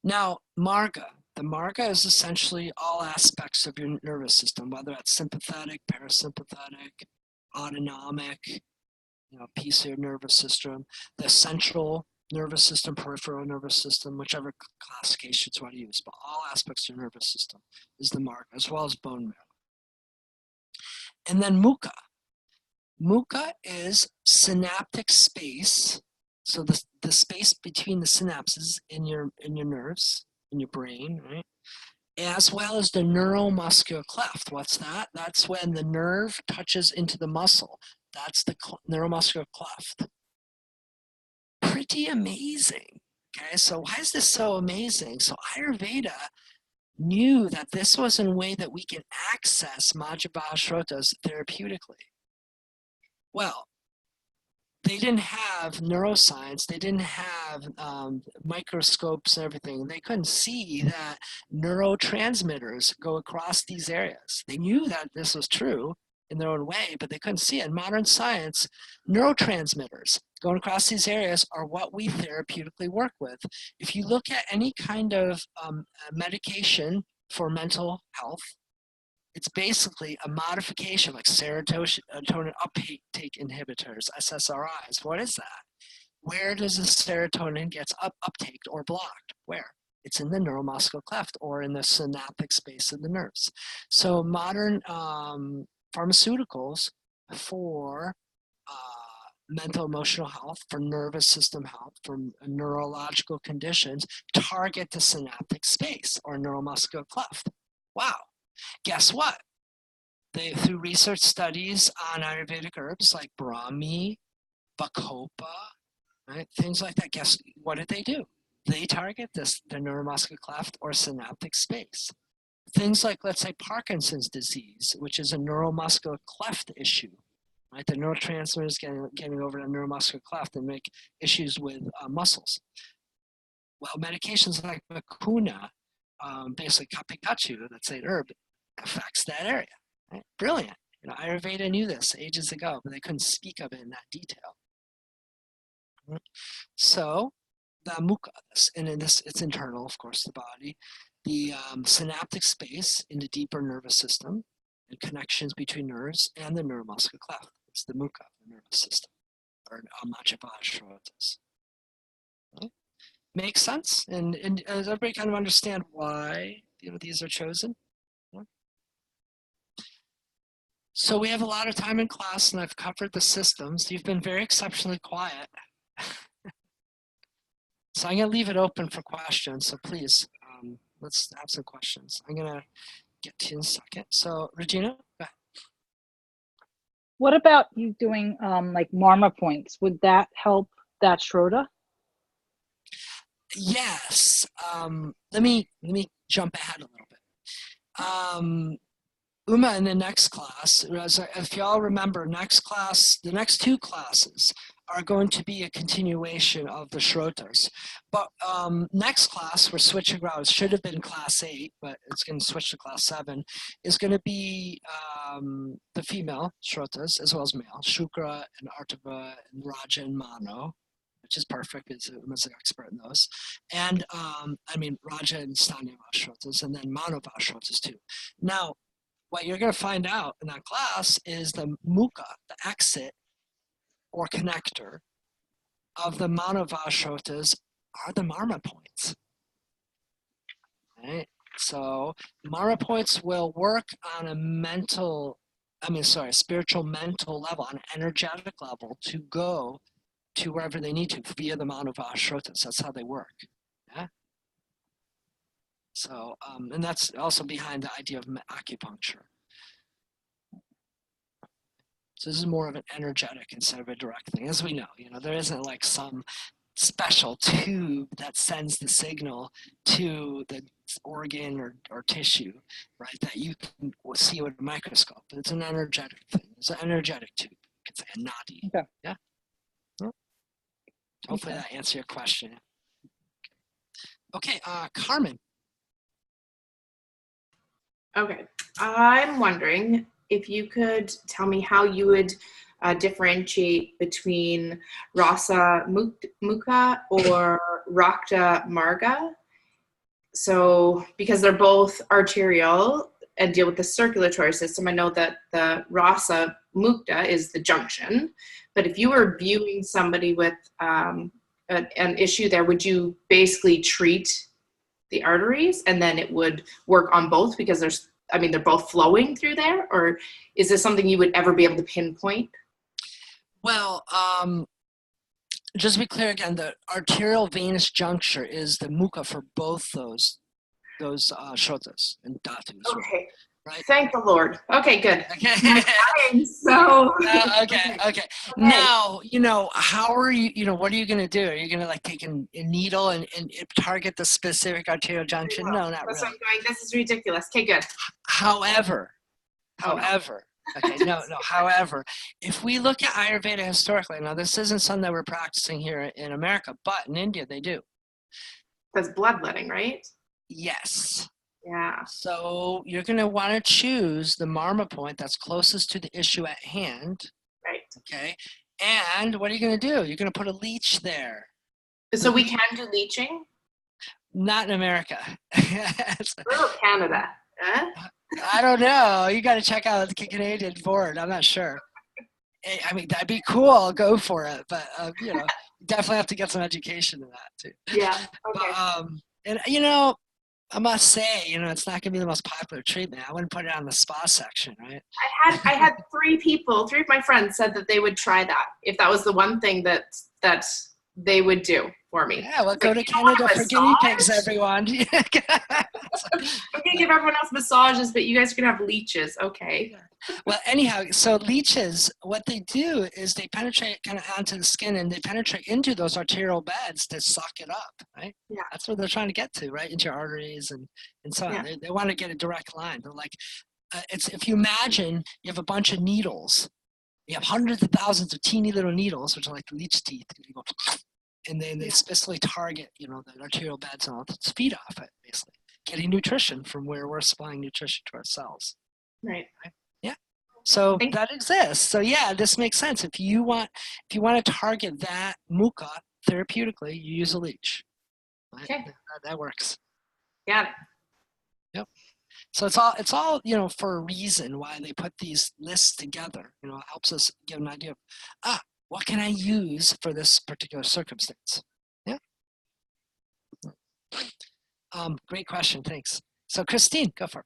Now, Marga. The Marga is essentially all aspects of your nervous system, whether it's sympathetic, parasympathetic, autonomic, piece of your nervous system, the central nervous system, peripheral nervous system, whichever classifications you want to use, but all aspects of your nervous system is the Marga, as well as bone marrow. And then Mukha. Mukha is synaptic space, so the space between the synapses in your neuves, in your brain, right? As well as the neuromuscular cleft. What's that? That's when the nerve touches into the muscle. That's the neuromuscular cleft. Pretty amazing. Okay, so why is this so amazing? So Ayurveda knew that this was a way that we can access Majapahla Shrotas therapeutically. Well, they didn't have neuroscience, they didn't have microscopes and everything. They couldn't see that neurotransmitters go across these areas. They knew that this was true in their own way, but they couldn't see it. In modern science, neurotransmitters going across these areas are what we therapeutically work with. If you look at any kind of medication for mental health, it's basically a modification like serotonin uptake inhibitors, SSRIs. What is that? Where does the serotonin get uptaked or blocked? Where? It's in the neuromuscular cleft or in the synaptic space of the nerves. So modern pharmaceuticals for mental emotional health, for nervous system health, for neurological conditions, target the synaptic space or neuromuscular cleft. Wow. Guess what? Through research studies on Ayurvedic herbs like Brahmi, Bacopa, right, things like that, guess what did they do? They target the neuromuscular cleft or synaptic space. Things like, let's say, Parkinson's disease, which is a neuromuscular cleft issue, right? The neurotransmitters getting over the neuromuscular cleft and make issues with muscles. Well, medications like Mucuna, basically Kapikachu, that's an herb, affects that area. Right? Brilliant. Ayurveda knew this ages ago, but they couldn't speak of it in that detail. So the mukha, and in this, it's internal, of course, the body, the synaptic space in the deeper nervous system and connections between nerves and the neuromuscular cleft. It's the mukha of the nervous system, or Majapahla Shrotas. Okay. Makes sense? And does everybody kind of understand why these are chosen? So we have a lot of time in class, and I've covered the systems. You've been very exceptionally quiet. So I'm going to leave it open for questions. So please, let's have some questions. I'm going to get to you in a second. So Regina, go ahead. What about you doing like Marma points? Would that help that Shrota? Yes. Let me jump ahead a little bit. Uma, in the next class, if y'all remember, next class, the next two classes are going to be a continuation of the Shrotas. But next class, we're switching around. It should have been class 8, but it's going to switch to class 7, is going to be the female Shrotas as well as male, Shukra and Artava and Raja and Mano, which is perfect because Uma's an expert in those. And Raja and Stanya Shrotas, and then Mano Shrotas too. Now, what you're going to find out in that class is the mukha, the exit or connector of the Manavashrotas are the Marma points. Right? So Marma points will work on a spiritual mental level, on an energetic level to go to wherever they need to via the Manavashrotas. That's how they work. Yeah. So, and that's also behind the idea of acupuncture. So this is more of an energetic instead of a direct thing. As we know, there isn't like some special tube that sends the signal to the organ or tissue, right, that you can see with a microscope. But it's an energetic thing. It's an energetic tube. It's like a nadi. Okay. Yeah? Hopefully that answers your question. Okay, Carmen. Okay, I'm wondering if you could tell me how you would differentiate between Rasa Mukha or Rakta Marga. So because they're both arterial and deal with the circulatory system, I know that the Rasa Mukta is the junction. But if you were viewing somebody with an issue there, would you basically treat the arteries and then it would work on both because they're both flowing through there? Or is this something you would ever be able to pinpoint? Well, just to be clear again, the arterial venous juncture is the mukha for both those shrotas and dhatus. Okay. Right. Thank the Lord. Okay, good. Okay. So Okay. Now, how are you, what are you going to do? Are you going to like take a needle and target the specific arterial junction? No, not that's really. what I'm going, this is ridiculous. Okay, good. However, okay, no. However, if we look at Ayurveda historically, now this isn't something that we're practicing here in America, but in India they do. That's bloodletting, right? Yes. Yeah. So you're going to want to choose the marma point that's closest to the issue at hand. Right. Okay. And what are you going to do? You're going to put a leech there. So we can do leeching? Not in America. Little Canada. Huh? I don't know. You got to check out the Canadian board. I'm not sure. I mean, that'd be cool. Go for it. But, definitely have to get some education in that too. Yeah. Okay. But, and, I must say, it's not going to be the most popular treatment. I wouldn't put it on the spa section, right? I had three of my friends said that they would try that if that was the one thing that they would do for me. Yeah, well, go to Canada for guinea pigs, everyone. I'm gonna give everyone else massages, but you guys are gonna have leeches. Okay. Well, anyhow, so leeches, what they do is they penetrate kind of onto the skin and they penetrate into those arterial beds to suck it up, right? Yeah. That's what they're trying to get to, right? Into your arteries and so on. Yeah. They want to get a direct line. They're like, if you imagine you have a bunch of needles, you have hundreds of thousands of teeny little needles, which are like leech teeth. You go, and then they specifically target, the arterial beds and all to feed off it, basically. Getting nutrition from where we're supplying nutrition to our cells. Right. Yeah. So that exists. So yeah, this makes sense. If you want to target that mukha therapeutically, you use a leech. Right? Okay. That works. Got it. Yep. So it's all for a reason why they put these lists together. It helps us get an idea of what can I use for this particular circumstance. Yeah. Great question. Thanks. So Christine, go for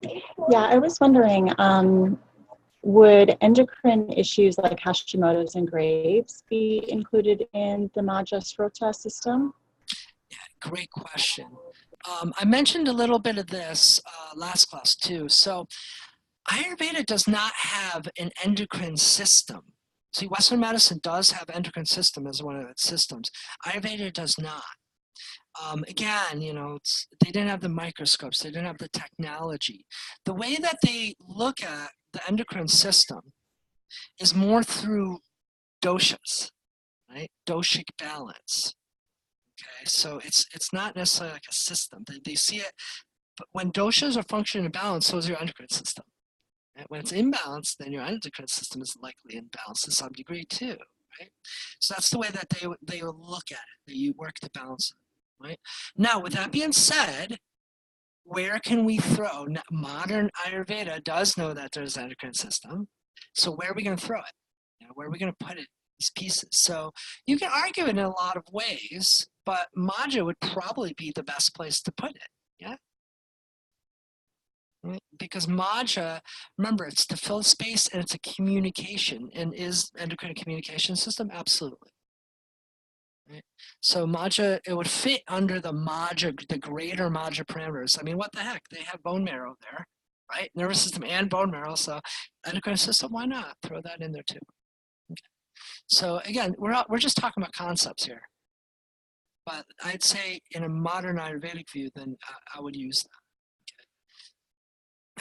it. Yeah, I was wondering, would endocrine issues like Hashimoto's and Graves be included in the Majra-Srota system? Yeah, great question. I mentioned a little bit of this last class too. So Ayurveda does not have an endocrine system. See, Western medicine does have endocrine system as one of its systems. Ayurveda does not. Again, they didn't have the microscopes. They didn't have the technology. The way that they look at the endocrine system is more through doshas, right? Doshic balance. Okay, so it's not necessarily like a system. They see it, but when doshas are functioning in balance, so is your endocrine system. And when it's imbalanced, then your endocrine system is likely imbalanced to some degree too, right? So that's the way that they will look at it. They work to balance it, right? Now, with that being said, where can we throw? Modern Ayurveda does know that there's an endocrine system. So where are we going to throw it? Where are we going to put it? These pieces. So you can argue it in a lot of ways, but Majra would probably be the best place to put it. Yeah. Right? Because Majra, remember, it's to fill space and it's a communication. And is endocrine communication system? Absolutely. Right? So Majra, it would fit under the Majra, the greater Majra parameters. I mean, what the heck? They have bone marrow there, right? Nervous system and bone marrow. So endocrine system, why not throw that in there too? Okay. So again, we're just talking about concepts here. But I'd say in a modern Ayurvedic view, then I would use that.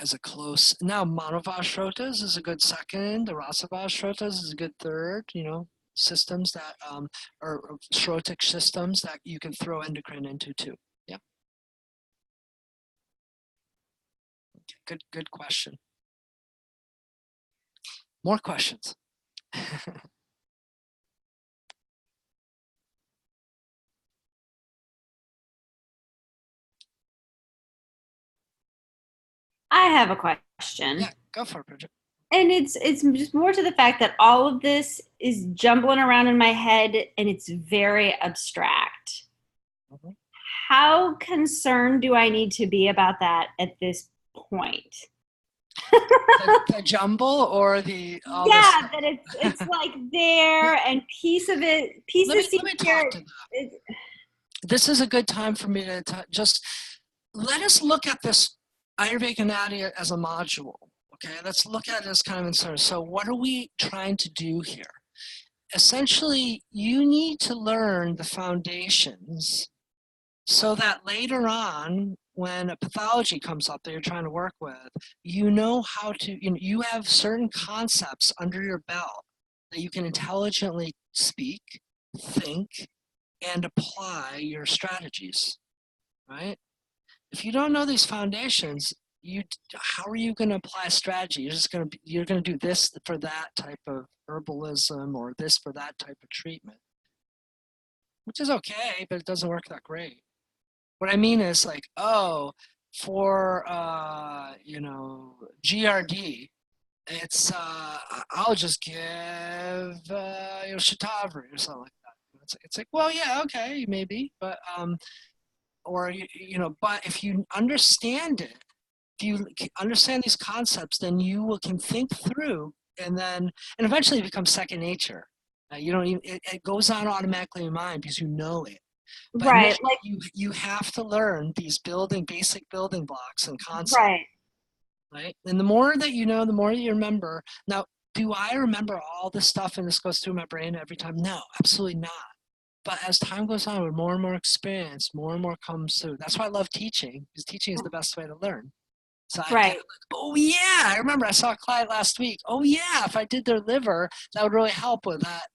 As a close. Now, Manavashrotas is a good second. The Rasavashrotas is a good third. Systems that are shrotic systems that you can throw endocrine into too. Yeah. Okay, good question. More questions? I have a question. Yeah, go for it, Bridget. And it's just more to the fact that all of this is jumbling around in my head and it's very abstract. Mhm. How concerned do I need to be about that at this point? The jumble or the all this Yeah, stuff? that it's like there and piece of it, pieces Let me here. talk to that. This is a good time for me to just let us look at this Ayurvedic anatomy as a module. Okay, let's look at it as kind of insert. So what are we trying to do here? Essentially, you need to learn the foundations so that later on, when a pathology comes up that you're trying to work with, you know how to, you have certain concepts under your belt that you can intelligently speak, think, and apply your strategies, right? If you don't know these foundations, how are you going to apply a strategy? You're going to do this for that type of herbalism or this for that type of treatment, which is okay, but it doesn't work that great. What I mean is like, oh, for GRD, it's I'll just give Shatavari or something like that. It's like, well, yeah, okay, maybe, but but if you understand it, if you understand these concepts, then you can think through, and eventually it becomes second nature. You don't even it goes on automatically in your mind because you know it. But Right, you have to learn these basic building blocks and concepts, right. And the more that you know, the more you remember. Now, do I remember all this stuff and this goes through my brain every time? No, absolutely not. But as time goes on, with more and more experience, more and more comes through. That's why I love teaching, because teaching is the best way to learn. So I Right. kind of like, oh yeah, I remember I saw a client last week. Oh yeah, if I did their liver, that would really help with that,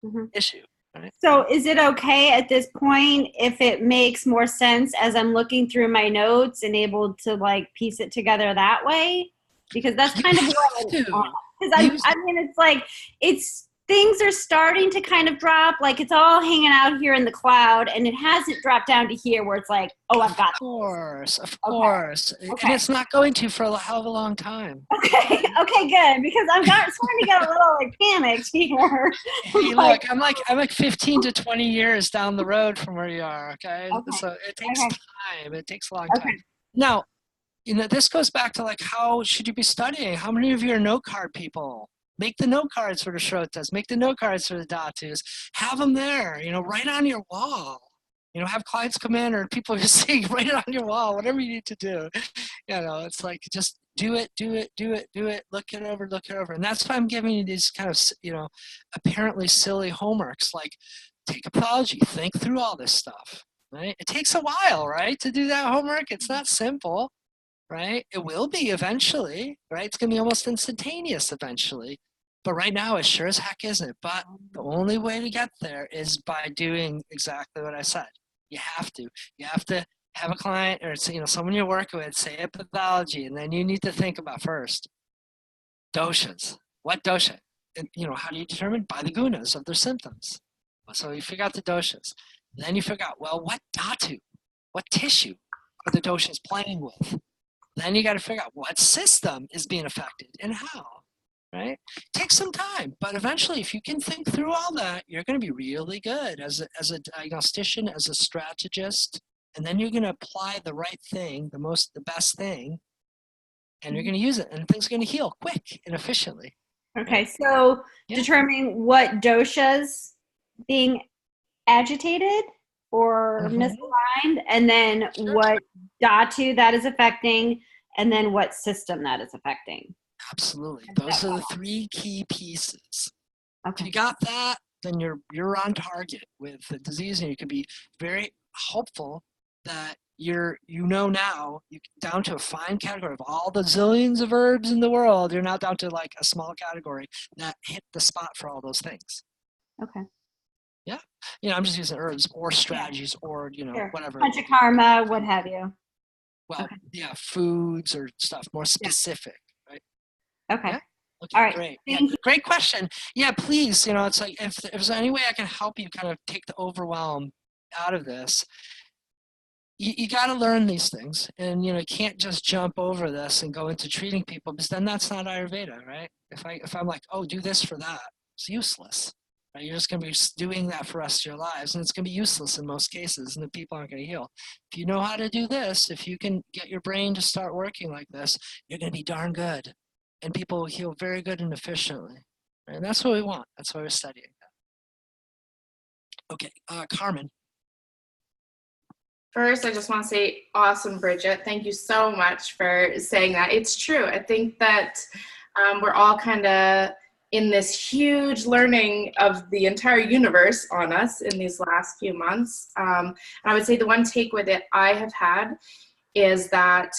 Mhm. issue. Right? So is it okay at this point if it makes more sense as I'm looking through my notes and able to like piece it together that way? Because that's kind of what because I mean it's like things are starting to kind of drop, like it's all hanging out here in the cloud and it hasn't dropped down to here where it's like, oh, I've got Of course. Okay. And it's not going to for a hell of a long time. Okay, good, because I'm starting to get a little like panicked here. Hey, look, I'm like 15 to 20 years down the road from where you are, okay? So it takes time. It takes a long time. Now, this goes back to like, how should you be studying? How many of you are note card people? Make the note cards for the Shrotas. Make the note cards for the Dhatus. Have them there, right on your wall. Have clients come in or people just saying, write it on your wall, whatever you need to do. It's like, just do it, look it over. And that's why I'm giving you these kind of, apparently silly homeworks, like take a pathology, think through all this stuff, right? It takes a while, right, to do that homework. It's not simple, right? It will be eventually, right? It's going to be almost instantaneous eventually. But right now, it sure as heck isn't. But the only way to get there is by doing exactly what I said. You have to. You have to have a client or someone you're working with say a pathology, and then you need to think about first doshas. What dosha? And, how do you determine? By the gunas of their symptoms. So you figure out the doshas. Then you figure out, well, what dhatu, what tissue are the doshas playing with? Then you got to figure out what system is being affected and how, right? Take some time, but eventually, if you can think through all that, you're going to be really good as a diagnostician, as a strategist, and then you're going to apply the right thing, the best thing, and you're going to use it, and things are going to heal quick and efficiently. Okay, so determining what doshas being agitated or misaligned, and then what dhatu that is affecting, and then what system that is affecting. Absolutely. Those are the three key pieces. Okay. If you got that, then you're on target with the disease, and you can be very hopeful that you're now down to a fine category of all the zillions of herbs in the world. You're now down to like a small category that hit the spot for all those things. Okay. Yeah. I'm just using herbs or strategies or whatever. Panchakarma, what have you. Well, foods or stuff more specific, right? Okay. Yeah? Okay, All right, great. Yeah, thank you. great question. Yeah, please, it's like if there's any way I can help you kind of take the overwhelm out of this, you got to learn these things, and you can't just jump over this and go into treating people, because then that's not Ayurveda, right? If I'm like, oh, do this for that, it's useless. Right? You're just going to be doing that for the rest of your lives, and it's going to be useless in most cases, and the people aren't going to heal. If you know how to do this, if you can get your brain to start working like this, you're going to be darn good, and people will heal very good and efficiently. Right? And that's what we want. That's why we're studying that. Okay, Carmen. First, I just want to say, awesome, Bridget. Thank you so much for saying that. It's true. I think that we're all kind of in this huge learning of the entire universe on us in these last few months. And I would say the one takeaway that I have had is that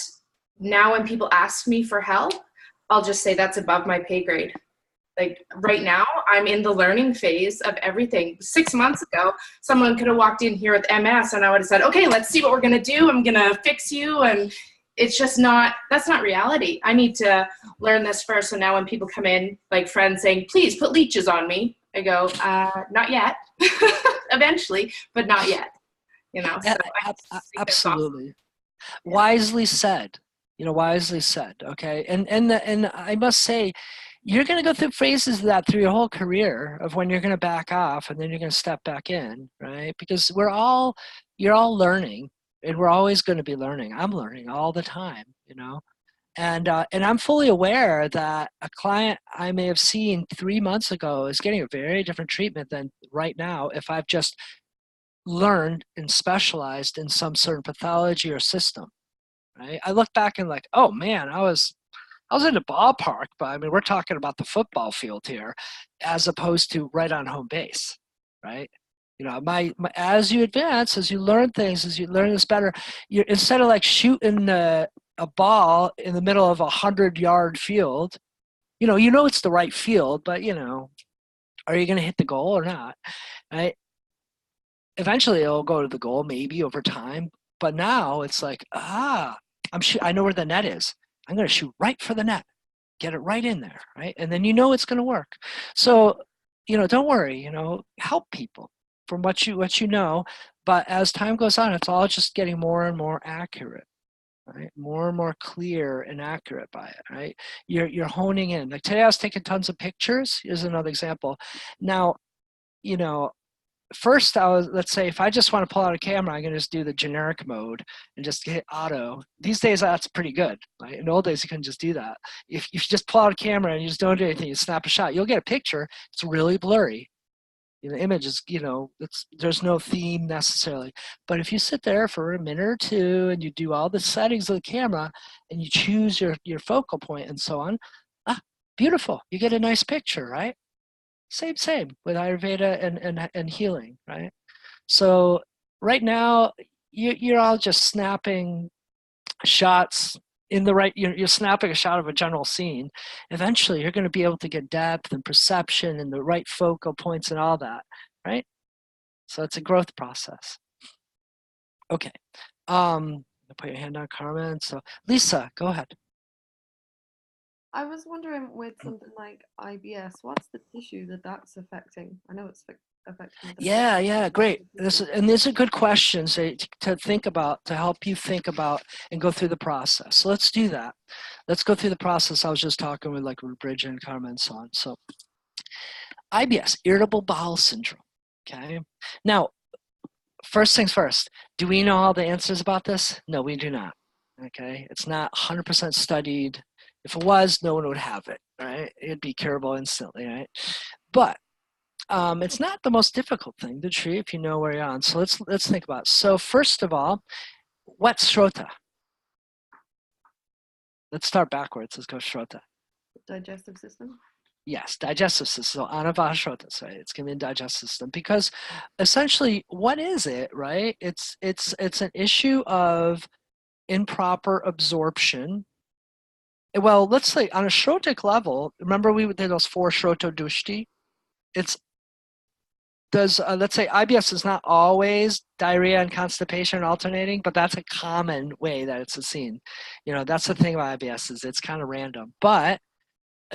now when people ask me for help, I'll just say that's above my pay grade. Like right now, I'm in the learning phase of everything. 6 months ago, someone could have walked in here with MS and I would have said, okay, let's see what we're gonna do. I'm gonna fix you. And it's just not, that's not reality. I need to learn this first. So now when people come in, like friends saying, please put leeches on me, I go, not yet. Eventually, but not yet. So I think that's Absolutely. awesome. Wisely said. Wisely said. Okay, and I must say, you're going to go through phases of that through your whole career, of when you're going to back off and then you're going to step back in, right? Because you're all learning, and we're always going to be learning. I'm learning all the time, and I'm fully aware that a client I may have seen 3 months ago is getting a very different treatment than right now if I've just learned and specialized in some certain pathology or system, right? I look back and like, oh man, I was in the ballpark, but I mean, we're talking about the football field here, as opposed to right on home base, right? As you advance, as you learn things, as you learn this better, instead of like shooting a ball in the middle of 100-yard field, it's the right field, but are you going to hit the goal or not, right? Eventually it'll go to the goal, maybe over time, but now it's like, I know where the net is. I'm going to shoot right for the net, get it right in there, right? And then it's going to work. So, don't worry, help people from what you know, but as time goes on, it's all just getting more and more accurate, right? More and more clear and accurate by it, right? You're honing in. Like today I was taking tons of pictures. Here's another example. Now, first let's say if I just want to pull out a camera, I can just do the generic mode and just hit auto. These days that's pretty good, right? In the old days you couldn't just do that. If you just pull out a camera and you just don't do anything, you snap a shot, you'll get a picture. It's really blurry. The image is, there's no theme necessarily. But if you sit there for a minute or two and you do all the settings of the camera and you choose your focal point and so on, beautiful. You get a nice picture, right? Same with Ayurveda and healing, right? So right now, you're all just snapping shots in the right, you're snapping a shot of a general scene. Eventually, you're going to be able to get depth and perception and the right focal points and all that, right? So it's a growth process. Okay. Put your hand on Carmen. So Lisa, go ahead. I was wondering with something like IBS, what's the tissue that's affecting? I know it's affecting. Yeah, great. These are good questions to think about, to help you think about and go through the process. So let's do that. Let's go through the process. I was just talking with Bridget and Carmen and so on. So IBS, irritable bowel syndrome. Okay. Now, first things first, do we know all the answers about this? No, we do not. Okay. It's not 100% studied. If it was, no one would have it, right? It'd be curable instantly, right? But it's not the most difficult thing to treat if you know where you're on. So let's think about it. So first of all, what's Shrota? Let's start backwards. Let's go Shrota. Digestive system? Yes, digestive system. So Anava Shrotas, right? It's going to be a digestive system because essentially, what is it, right? It's an issue of improper absorption. Well, let's say on a Shrotic level, remember we did those 4 Shrotodushti? Let's say IBS is not always diarrhea and constipation alternating, but that's a common way that it's seen. That's the thing about IBS is it's kind of random. But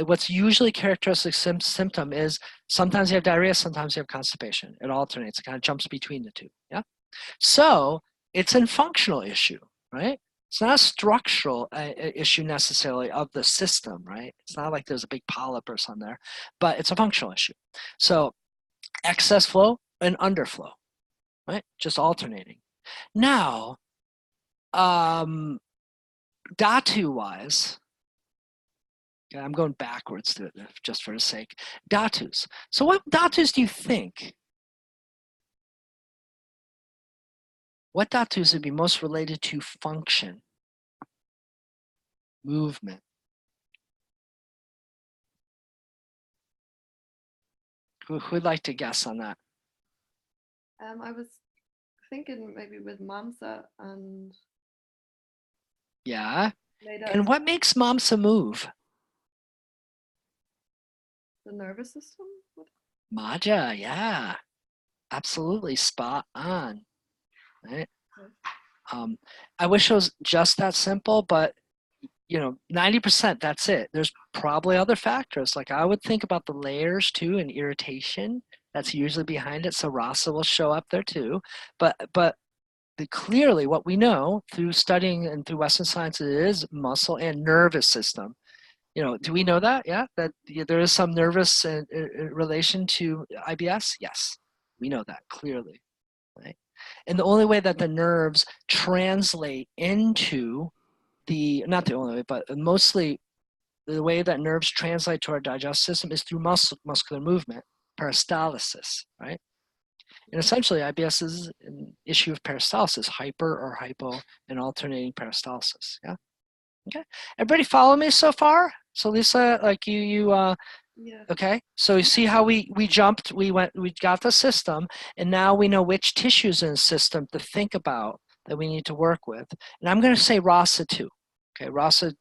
what's usually characteristic symptom is sometimes you have diarrhea, sometimes you have constipation. It alternates. It kind of jumps between the two. Yeah. So it's a functional issue, right? It's not a structural issue necessarily of the system, right? It's not like there's a big polyp or something there, but it's a functional issue. So excess flow and underflow, right? Just alternating. Now, Dhatu-wise, okay, I'm going backwards to, just for the sake. Dhatus. So what dhatus do you think? What dhatus would be most related to function, movement? Who'd like to guess on that? I was thinking maybe with Mamsa and Yeah. Leda, And what makes Mamsa move? the nervous system. Maja, yeah. Absolutely spot on. Right? I wish it was just that simple, but 90%, that's it. There's probably other factors. Like I would think about the layers too and irritation. That's usually behind it. So rasa will show up there too. But clearly what we know through studying and through Western science is muscle and nervous system. Do we know that? Yeah, that there is some nervous relation to IBS? Yes, we know that clearly, right? And the only way that the nerves translate into not the only way, but mostly the way that nerves translate to our digestive system is through muscular movement, peristalsis, right? And essentially IBS is an issue of peristalsis, hyper or hypo and alternating peristalsis, yeah? Okay, everybody follow me so far? So Lisa, like Yeah. okay, so you see how we jumped, we got the system, and now we know which tissues in the system to think about that we need to work with. And I'm going to say rasa too. Okay, rasa,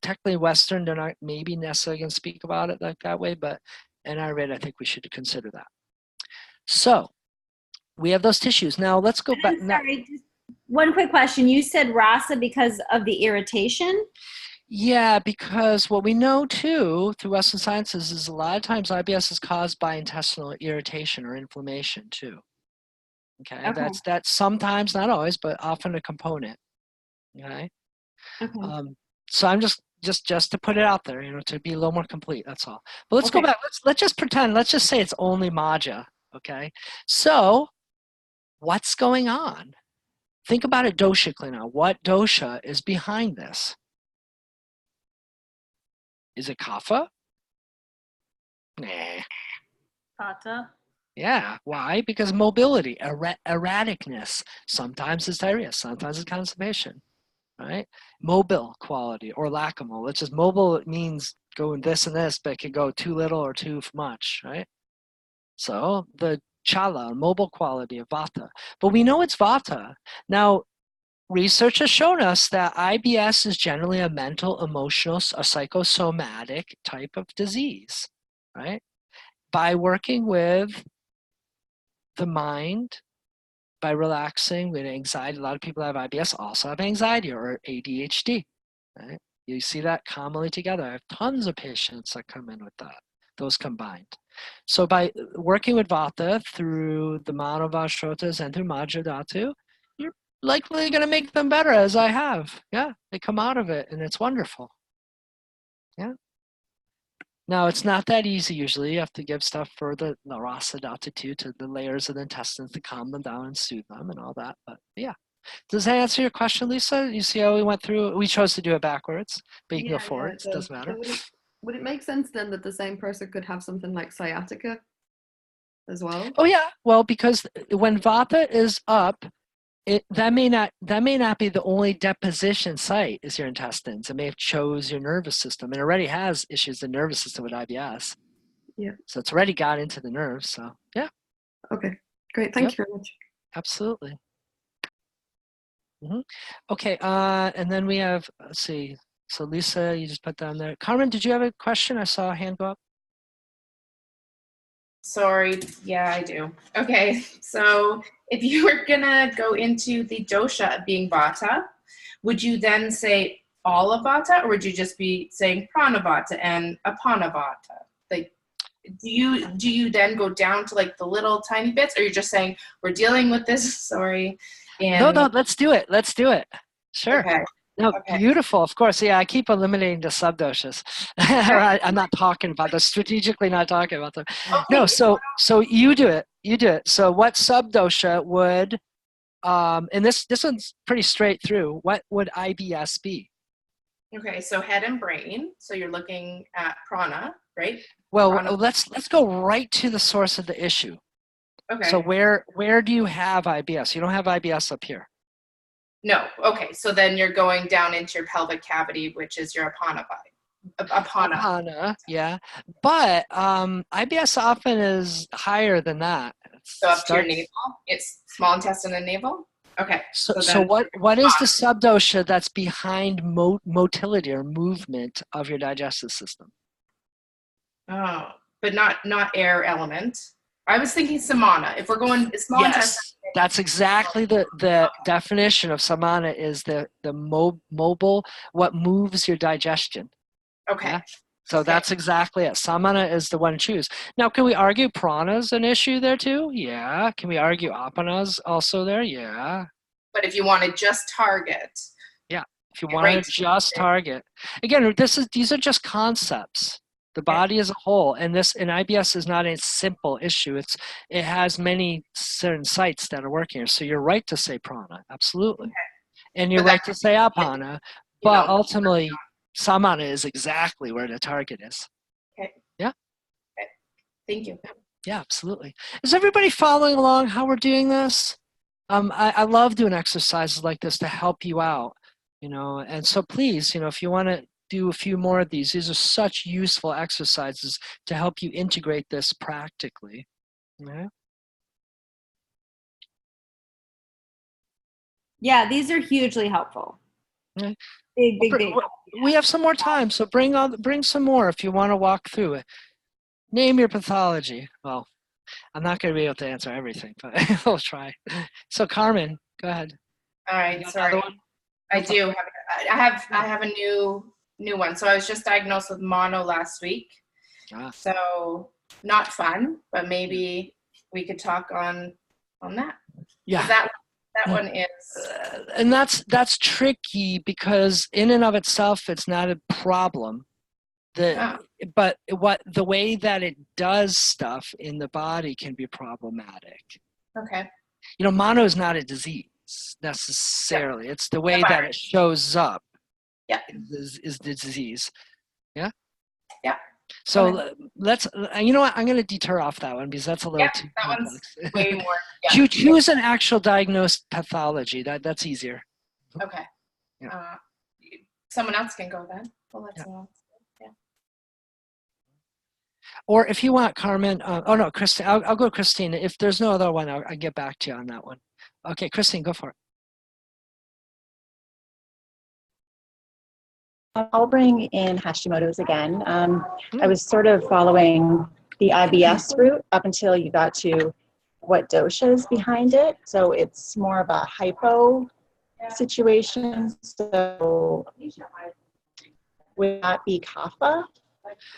technically Western, they're not maybe necessarily going to speak about it like that way, but in Ayurveda, I think we should consider that. So we have those tissues. Now let's go back. Sorry, just one quick question. You said rasa because of the irritation? Yeah, because what we know too through Western sciences is a lot of times IBS is caused by intestinal irritation or inflammation too. Okay, that's sometimes, not always, but often a component. Okay. So I'm just to put it out there, to be a little more complete. That's all. But let's go back. Let's just pretend. Let's just say it's only Maja. Okay. So what's going on? Think about it doshically now. What dosha is behind this? Is it kapha? Nah. Vata. Yeah. Why? Because mobility, erraticness. Sometimes it's diarrhea. Sometimes it's constipation. Right? Mobile quality or lack of mobile. It's just mobile means going this and this, but it can go too little or too much, right? So the chala, mobile quality of vata. But we know it's vata. Now, research has shown us that IBS is generally a mental, emotional, a psychosomatic type of disease, right? By working with the mind, by relaxing with anxiety. A lot of people that have IBS also have anxiety or ADHD, right? You see that commonly together. I have tons of patients that come in with that, those combined. So by working with Vata through the Manavashrotas and through Majja Dhatu, you're likely going to make them better, as I have. Yeah, they come out of it and it's wonderful. Yeah. Now, it's not that easy usually. You have to give stuff for the rasa dhatu too, to the layers of the intestines to calm them down and soothe them and all that. But yeah. Does that answer your question, Lisa? You see how we went through? We chose to do it backwards, but you can go forwards. It doesn't matter. So would it make sense then that the same person could have something like sciatica as well? Oh yeah. Well, because when Vata is up, that may not be the only deposition site is your intestines. It may have chose your nervous system and already has issues in the nervous system with IBS. Yeah. So it's already got into the nerves. So yeah. Okay, great. Thank you very much. Absolutely. Okay. And then we have, let's see. So Lisa, you just put down there. Carmen, did you have a question? I saw a hand go up. Sorry, yeah, I do. Okay, so if you were gonna go into the dosha being vata, would you then say all of Vata, or would you just be saying Pranavata and Apanavata? Like, do you then go down to like the little tiny bits, or you're just saying we're dealing with this? Sorry. And No, let's do it. Let's do it. Sure. okay. No, Okay. beautiful. Of course. Yeah, I keep eliminating the subdoshas. I'm not talking about them, strategically not talking about them. Okay. No, so you do it. You do it. So what subdosha would, and this one's pretty straight through, what would IBS be? Okay, so head and brain. So you're looking at prana, right? Well, Prana. let's go right to the source of the issue. Okay. So where do you have IBS? You don't have IBS up here. No. Okay, so then you're going down into your pelvic cavity, which is your apana. Apana, yeah. But IBS often is higher than that. So up to your navel. It's small intestine and navel. Okay. So then- what is the subdosha that's behind motility or movement of your digestive system? Oh, but not air element. I was thinking samana. If we're going small intestine. Yes, that's exactly the definition of samana is the mobile, what moves your digestion. Okay. Yeah? So Okay. that's exactly it. Samana is the one to choose. Now, can we argue prana's an issue there too? Yeah. Can we argue apana's also there? Yeah. But if you want to just target. If you Okay, want right. to just target. Again, these are just concepts. The body as a whole, and IBS is not a simple issue. It has many certain sites that are working here. So you're right to say prana, absolutely. Okay. And you're But right to say apana, you but know, ultimately samana is exactly where the target is. Thank you. Yeah, absolutely. Is everybody following along how we're doing this? I love doing exercises like this to help you out, and so please, if you want to do a few more of these are such useful exercises to help you integrate this practically. Yeah. Yeah, these are hugely helpful. Yeah. Big. We have some more time, so bring some more if you want to walk through it. Name your pathology. Well, I'm not going to be able to answer everything, but we'll try. So Carmen, go ahead. All You right. got Sorry. another one? I do have I have a new one. So I was just diagnosed with mono last week. Ah. So not fun, but maybe we could talk on that. Yeah. That one is And that's tricky because in and of itself, it's not a problem. But the way that it does stuff in the body can be problematic. okay. Mono is not a disease necessarily. Yeah. It's the way that it shows up. Yeah. Is the disease. Yeah. Yeah. So okay. let's. You know what? I'm going to deter off that one because that's a little too complex. One's way more. Yeah. Choose an actual diagnosed pathology. That's easier. Okay. Yeah. Someone else can go then. We'll let someone else. Yeah. Or if you want, Carmen. Oh no, Christine. I'll go Christine. If there's no other one, I'll get back to you on that one. Okay, Christine, go for it. I'll bring in Hashimoto's again. I was sort of following the IBS route up until you got to what dosha is behind it. So it's more of a hypo situation. So would that be kapha?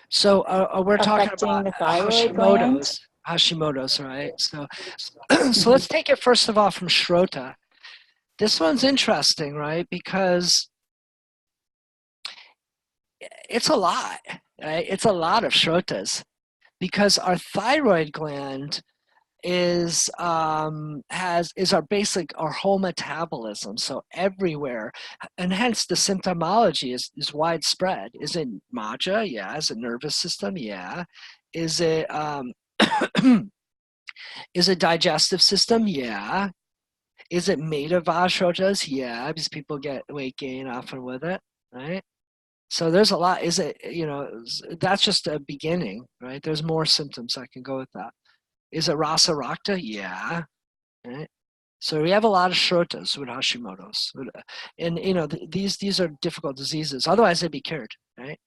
So we're talking Affecting about the thyroid gland? Hashimoto's, right? So, so let's take it first of all from Schrota. This one's interesting, right? Because it's a lot, right? It's a lot of Schrotas because our thyroid gland is our whole metabolism. So everywhere, and hence the symptomology is widespread. Is it Maja? Yeah. Is it nervous system? Yeah. Is it is it digestive system? Yeah. Is it Medavashrotas? Yeah, because people get weight gain often with it, right? So there's a lot. Is it, that's just a beginning, right? There's more symptoms that can go with that. Is it Rasa Rakta? Yeah. Right? So we have a lot of Shrotas with Hashimoto's. And, these are difficult diseases. Otherwise, they'd be cured, right?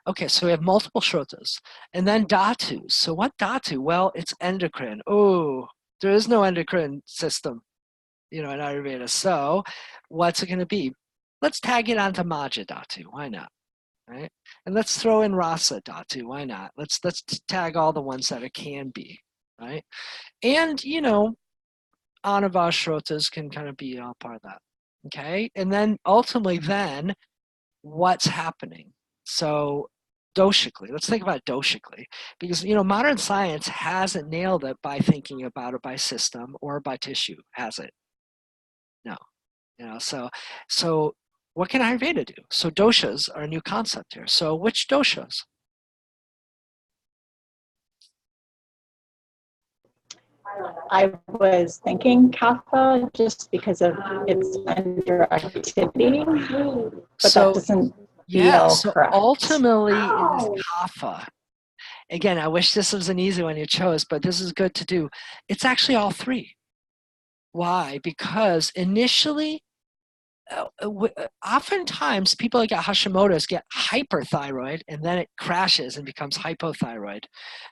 Okay, so we have multiple Shrotas. And then Dhatus. So what Dhatu? Well, it's endocrine. Oh, there is no endocrine system, in Ayurveda. So what's it going to be? let's tag it onto Maja Dhatu. Why not? Right? And let's throw in Rasa Dhatu. Why not? Let's tag all the ones that it can be. Right? And Anava Shrotas can kind of be all part of that. Okay? And then ultimately then what's happening? So doshically, let's think about it doshically, because modern science hasn't nailed it by thinking about it by system or by tissue, has it? No. So what can Ayurveda do? So doshas are a new concept here. So which doshas? I was thinking kapha just because of its underactivity, but So that doesn't yeah, feel so correct. ultimately it is kapha. Again, I wish this was an easy one you chose, but this is good to do. It's actually all three. Why? Because initially, oftentimes people that get Hashimoto's get hyperthyroid and then it crashes and becomes hypothyroid,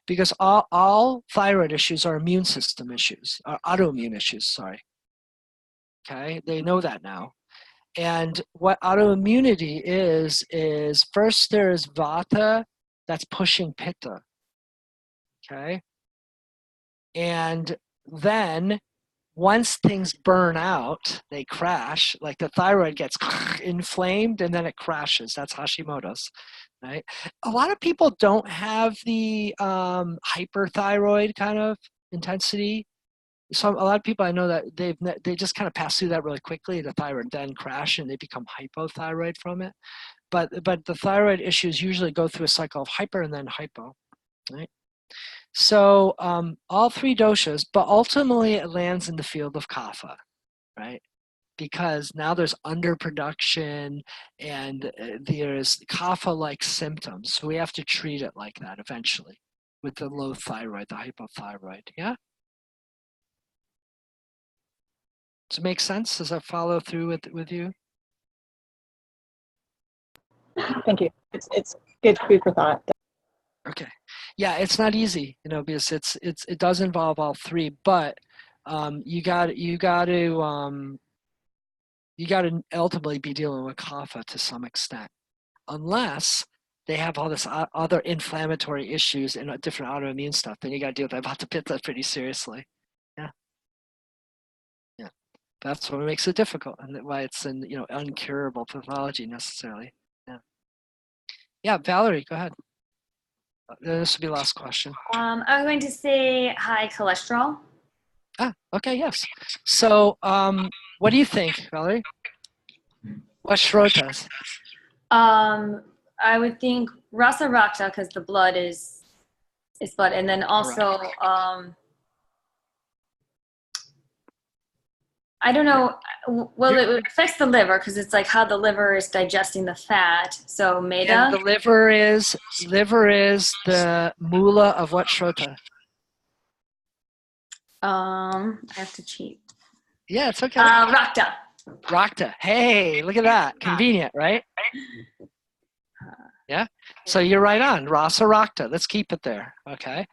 because all thyroid issues are immune system issues, or autoimmune issues, sorry. Okay, they know that now. And what autoimmunity is first there's vata that's pushing pitta, okay? And then once things burn out, they crash, like the thyroid gets inflamed and then it crashes. That's Hashimoto's, right? A lot of people don't have the hyperthyroid kind of intensity. So a lot of people I know that they just kind of pass through that really quickly. The thyroid then crash and they become hypothyroid from it. But the thyroid issues usually go through a cycle of hyper and then hypo, right? So all three doshas, but ultimately it lands in the field of kapha, right? Because now there's underproduction and there's kapha-like symptoms. So we have to treat it like that eventually with the low thyroid, the hypothyroid, yeah? Does it make sense? Does that follow through with you? Thank you. It's good food for thought. Okay, yeah, it's not easy, because it does involve all three, but you got to ultimately be dealing with kapha to some extent, unless they have all this other inflammatory issues and different autoimmune stuff. Then you got to deal with Vata Pitta pretty seriously. Yeah. That's what makes it difficult, and why it's an uncurable pathology necessarily. Yeah, Valerie, go ahead. This will be the last question. I'm going to say high cholesterol. Okay, yes. So, what do you think, Valerie? What shrotas? I would think rasa rakta because the blood is blood, and then also I don't know. Well, it affects the liver because it's like how the liver is digesting the fat. So meda. And the liver is the mula of what shrota? I have to cheat. Yeah, it's okay. Rakta. Rakta. Hey, look at that. Convenient, right? Yeah. So you're right on. Rasa Rakta. Let's keep it there. Okay.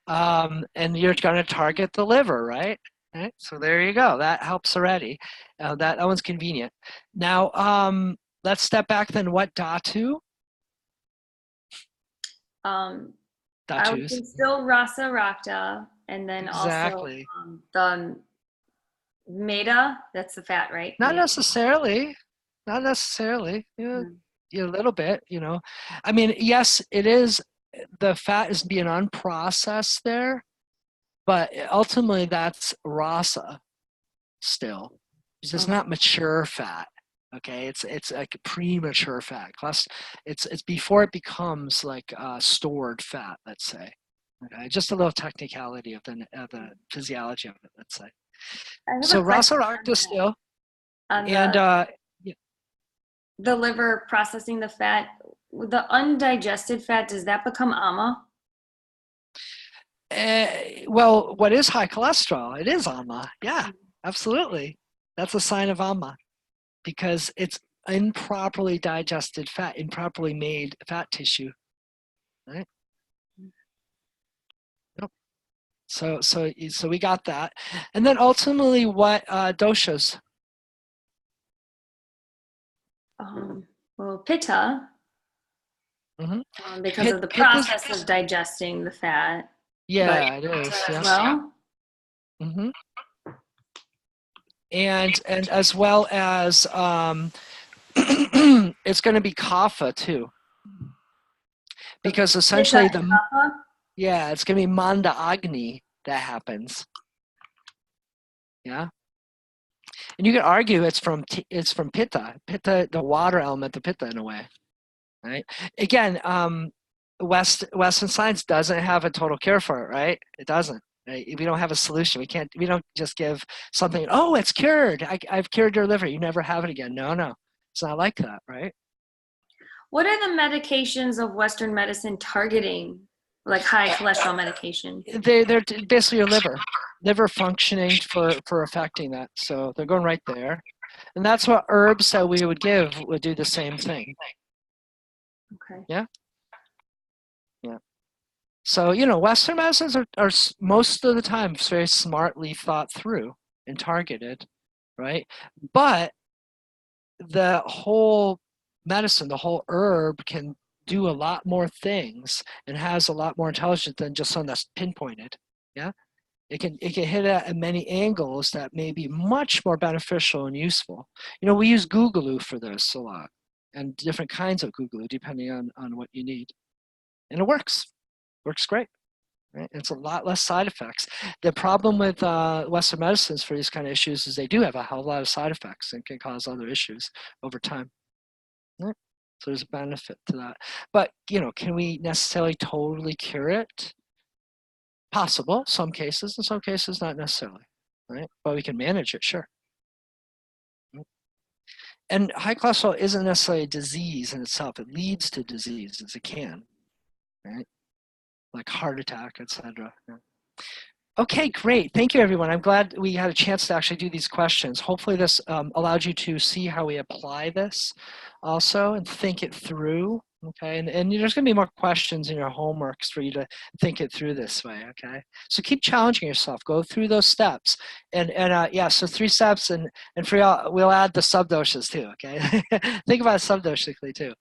And you're going to target the liver, right? Right. So there you go. That helps already. That one's convenient. Now, let's step back then. What dhatu? I would think still rasa rakta, and then exactly. also the meda. That's the fat, right? Not Meda. necessarily. Not necessarily. Yeah, a little bit. I mean, yes, it is. The fat is being unprocessed there, but ultimately that's rasa still. It's not mature fat. Okay, it's like premature fat. It's before it becomes like stored fat. Let's say. Okay, just a little technicality of the physiology of it. Let's say. So rasa rakta still, and the liver processing the fat. The undigested fat, does that become ama? Well, what is high cholesterol? It is ama. Yeah, absolutely. That's a sign of ama, because it's improperly digested fat, improperly made fat tissue, right? Yep. So we got that, and then ultimately, what doshas? well, pitta, Mhm. because of the Pitta's- process of digesting the fat. Yeah, it is. Vata Yeah. as well. hmm And as well as it's going to be kapha too, because essentially Pitta and kapha? yeah, it's going to be manda agni that happens. Yeah, and you could argue it's from pitta, the water element, the pitta in a way, right? Again, Western science doesn't have a total cure for it, right? It doesn't. Right? We don't have a solution. We don't just give something, oh, it's cured. I've cured your liver. You never have it again. No. It's not like that, right? What are the medications of Western medicine targeting, like high cholesterol medication? They're basically your liver functioning for affecting that. So they're going right there. And that's what herbs that we would give would do the same thing. Okay. Yeah. So, Western medicines are most of the time very smartly thought through and targeted, right? But the whole medicine, the whole herb can do a lot more things and has a lot more intelligence than just something that's pinpointed. Yeah. It can hit at many angles that may be much more beneficial and useful. We use Googaloo for this a lot, and different kinds of Googaloo depending on what you need. And it works great. Right? It's a lot less side effects. The problem with Western medicines for these kind of issues is they do have a hell of a lot of side effects and can cause other issues over time. Right? So there's a benefit to that. But, can we necessarily totally cure it? Possible, some cases, in some cases not necessarily. Right? But we can manage it, sure. And high cholesterol isn't necessarily a disease in itself. It leads to diseases. It can. Right? Like heart attack, etc. Yeah. Okay, great. Thank you, everyone. I'm glad we had a chance to actually do these questions. Hopefully this allowed you to see how we apply this also and think it through, okay? And there's going to be more questions in your homeworks for you to think it through this way, okay? So keep challenging yourself. Go through those steps. And yeah, so 3 steps, and for y'all, we'll add the subdoshas too, okay? Think about it subdoshically too.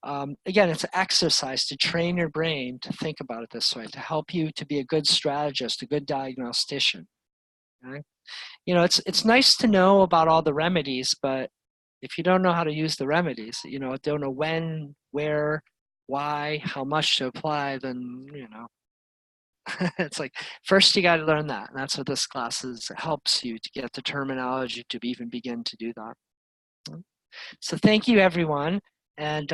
Again, it's an exercise to train your brain to think about it this way, to help you to be a good strategist, a good diagnostician. Okay? It's nice to know about all the remedies, but if you don't know how to use the remedies, don't know when, where, why, how much to apply, then, it's like, first you got to learn that. And that's what this class helps you to get the terminology to even begin to do that. So thank you, everyone. And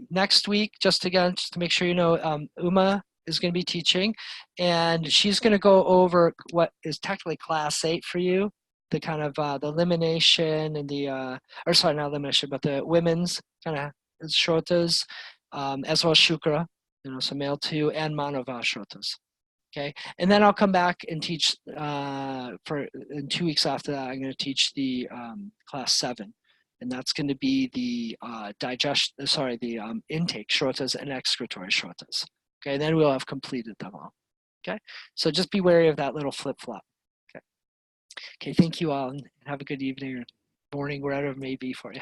next week, just to make sure you know, Uma is going to be teaching, and she's going to go over what is technically class 8 for you, the kind of the elimination and or sorry, not elimination, but the women's kind of shrotas, as well as shukra, so male 2, and manava shrotas. Okay, and then I'll come back and teach in 2 weeks after that. I'm going to teach the class 7. And that's going to be the intake shrotas and excretory shrotas. Okay, and then we'll have completed them all. Okay, so just be wary of that little flip-flop. Okay, thank you all, and have a good evening or morning, wherever it may be for you.